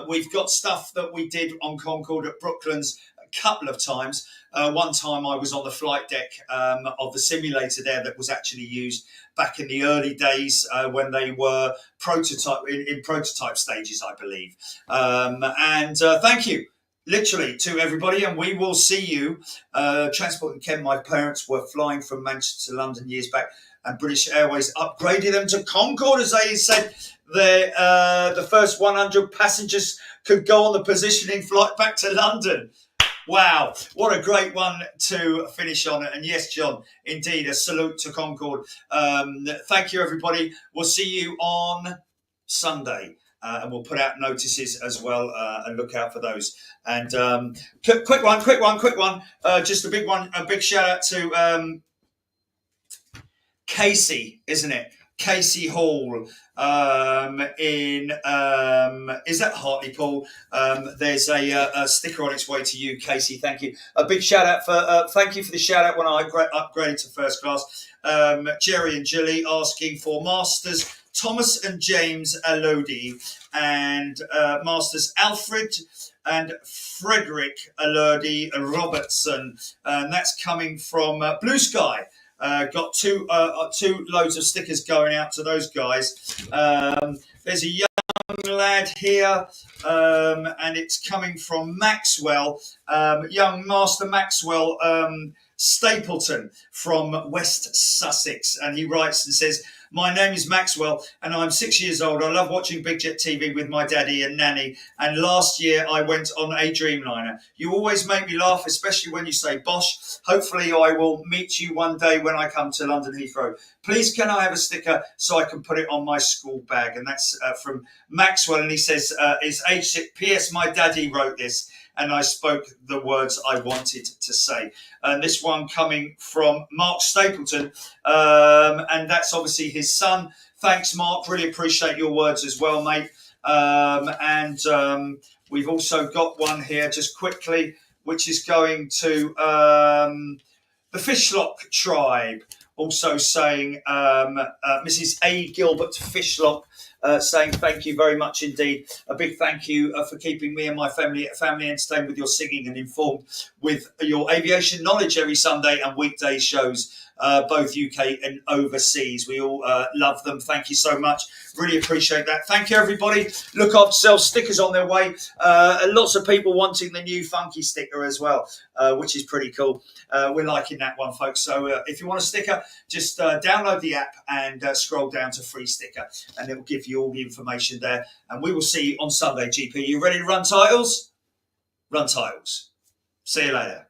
We've got stuff that we did on Concord at Brooklands couple of times. One time I was on the flight deck of the simulator there that was actually used back in the early days when they were in prototype stages, I believe. Thank you, literally, to everybody. And we will see you. Transport and Ken, my parents were flying from Manchester to London years back, and British Airways upgraded them to Concord, as they said. The first 100 passengers could go on the positioning flight back to London. Wow, what a great one to finish on. And yes, John, indeed, a salute to Concord. Thank you, everybody. We'll see you on Sunday. And we'll put out notices as well and look out for those. And quick one. Just a big shout out to Casey, isn't it? Casey Hall in is that Hartlepool? There's a sticker on its way to you, Casey. Thank you. A big shout out for thank you for the shout out when I upgraded to first class. Jerry and Julie asking for Masters Thomas and James Elodie and Masters Alfred and Frederick Elodie Robertson, and that's coming from Blue Sky. Got two loads of stickers going out to those guys. There's a young lad here, and it's coming from Maxwell, young Master Maxwell Stapleton from West Sussex. And he writes and says, "My name is Maxwell and I'm 6 years old. I love watching Big Jet TV with my daddy and nanny. And last year I went on a Dreamliner. You always make me laugh, especially when you say Bosch. Hopefully I will meet you one day when I come to London Heathrow. Please can I have a sticker so I can put it on my school bag?" And that's from Maxwell. And he says, "Is age 6. P.S. My daddy wrote this and I spoke the words I wanted to say." And this one coming from Mark Stapleton, and that's obviously his son. Thanks, Mark. Really appreciate your words as well, mate. We've also got one here just quickly, which is going to the Fishlock tribe. Also saying Mrs. A. Gilbert Fishlock, saying thank you very much indeed. A big thank you for keeping me and my family entertained with your singing and informed with your aviation knowledge every Sunday and weekday shows, both UK and overseas. We all love them. Thank you so much. Really appreciate that. Thank you, everybody. Look after yourselves. Stickers on their way. Lots of people wanting the new funky sticker as well, which is pretty cool. We're liking that one, folks. So if you want a sticker, just download the app and scroll down to free sticker, and it will give you all the information there. And we will see you on Sunday, GP. You ready to run titles? Run titles. See you later.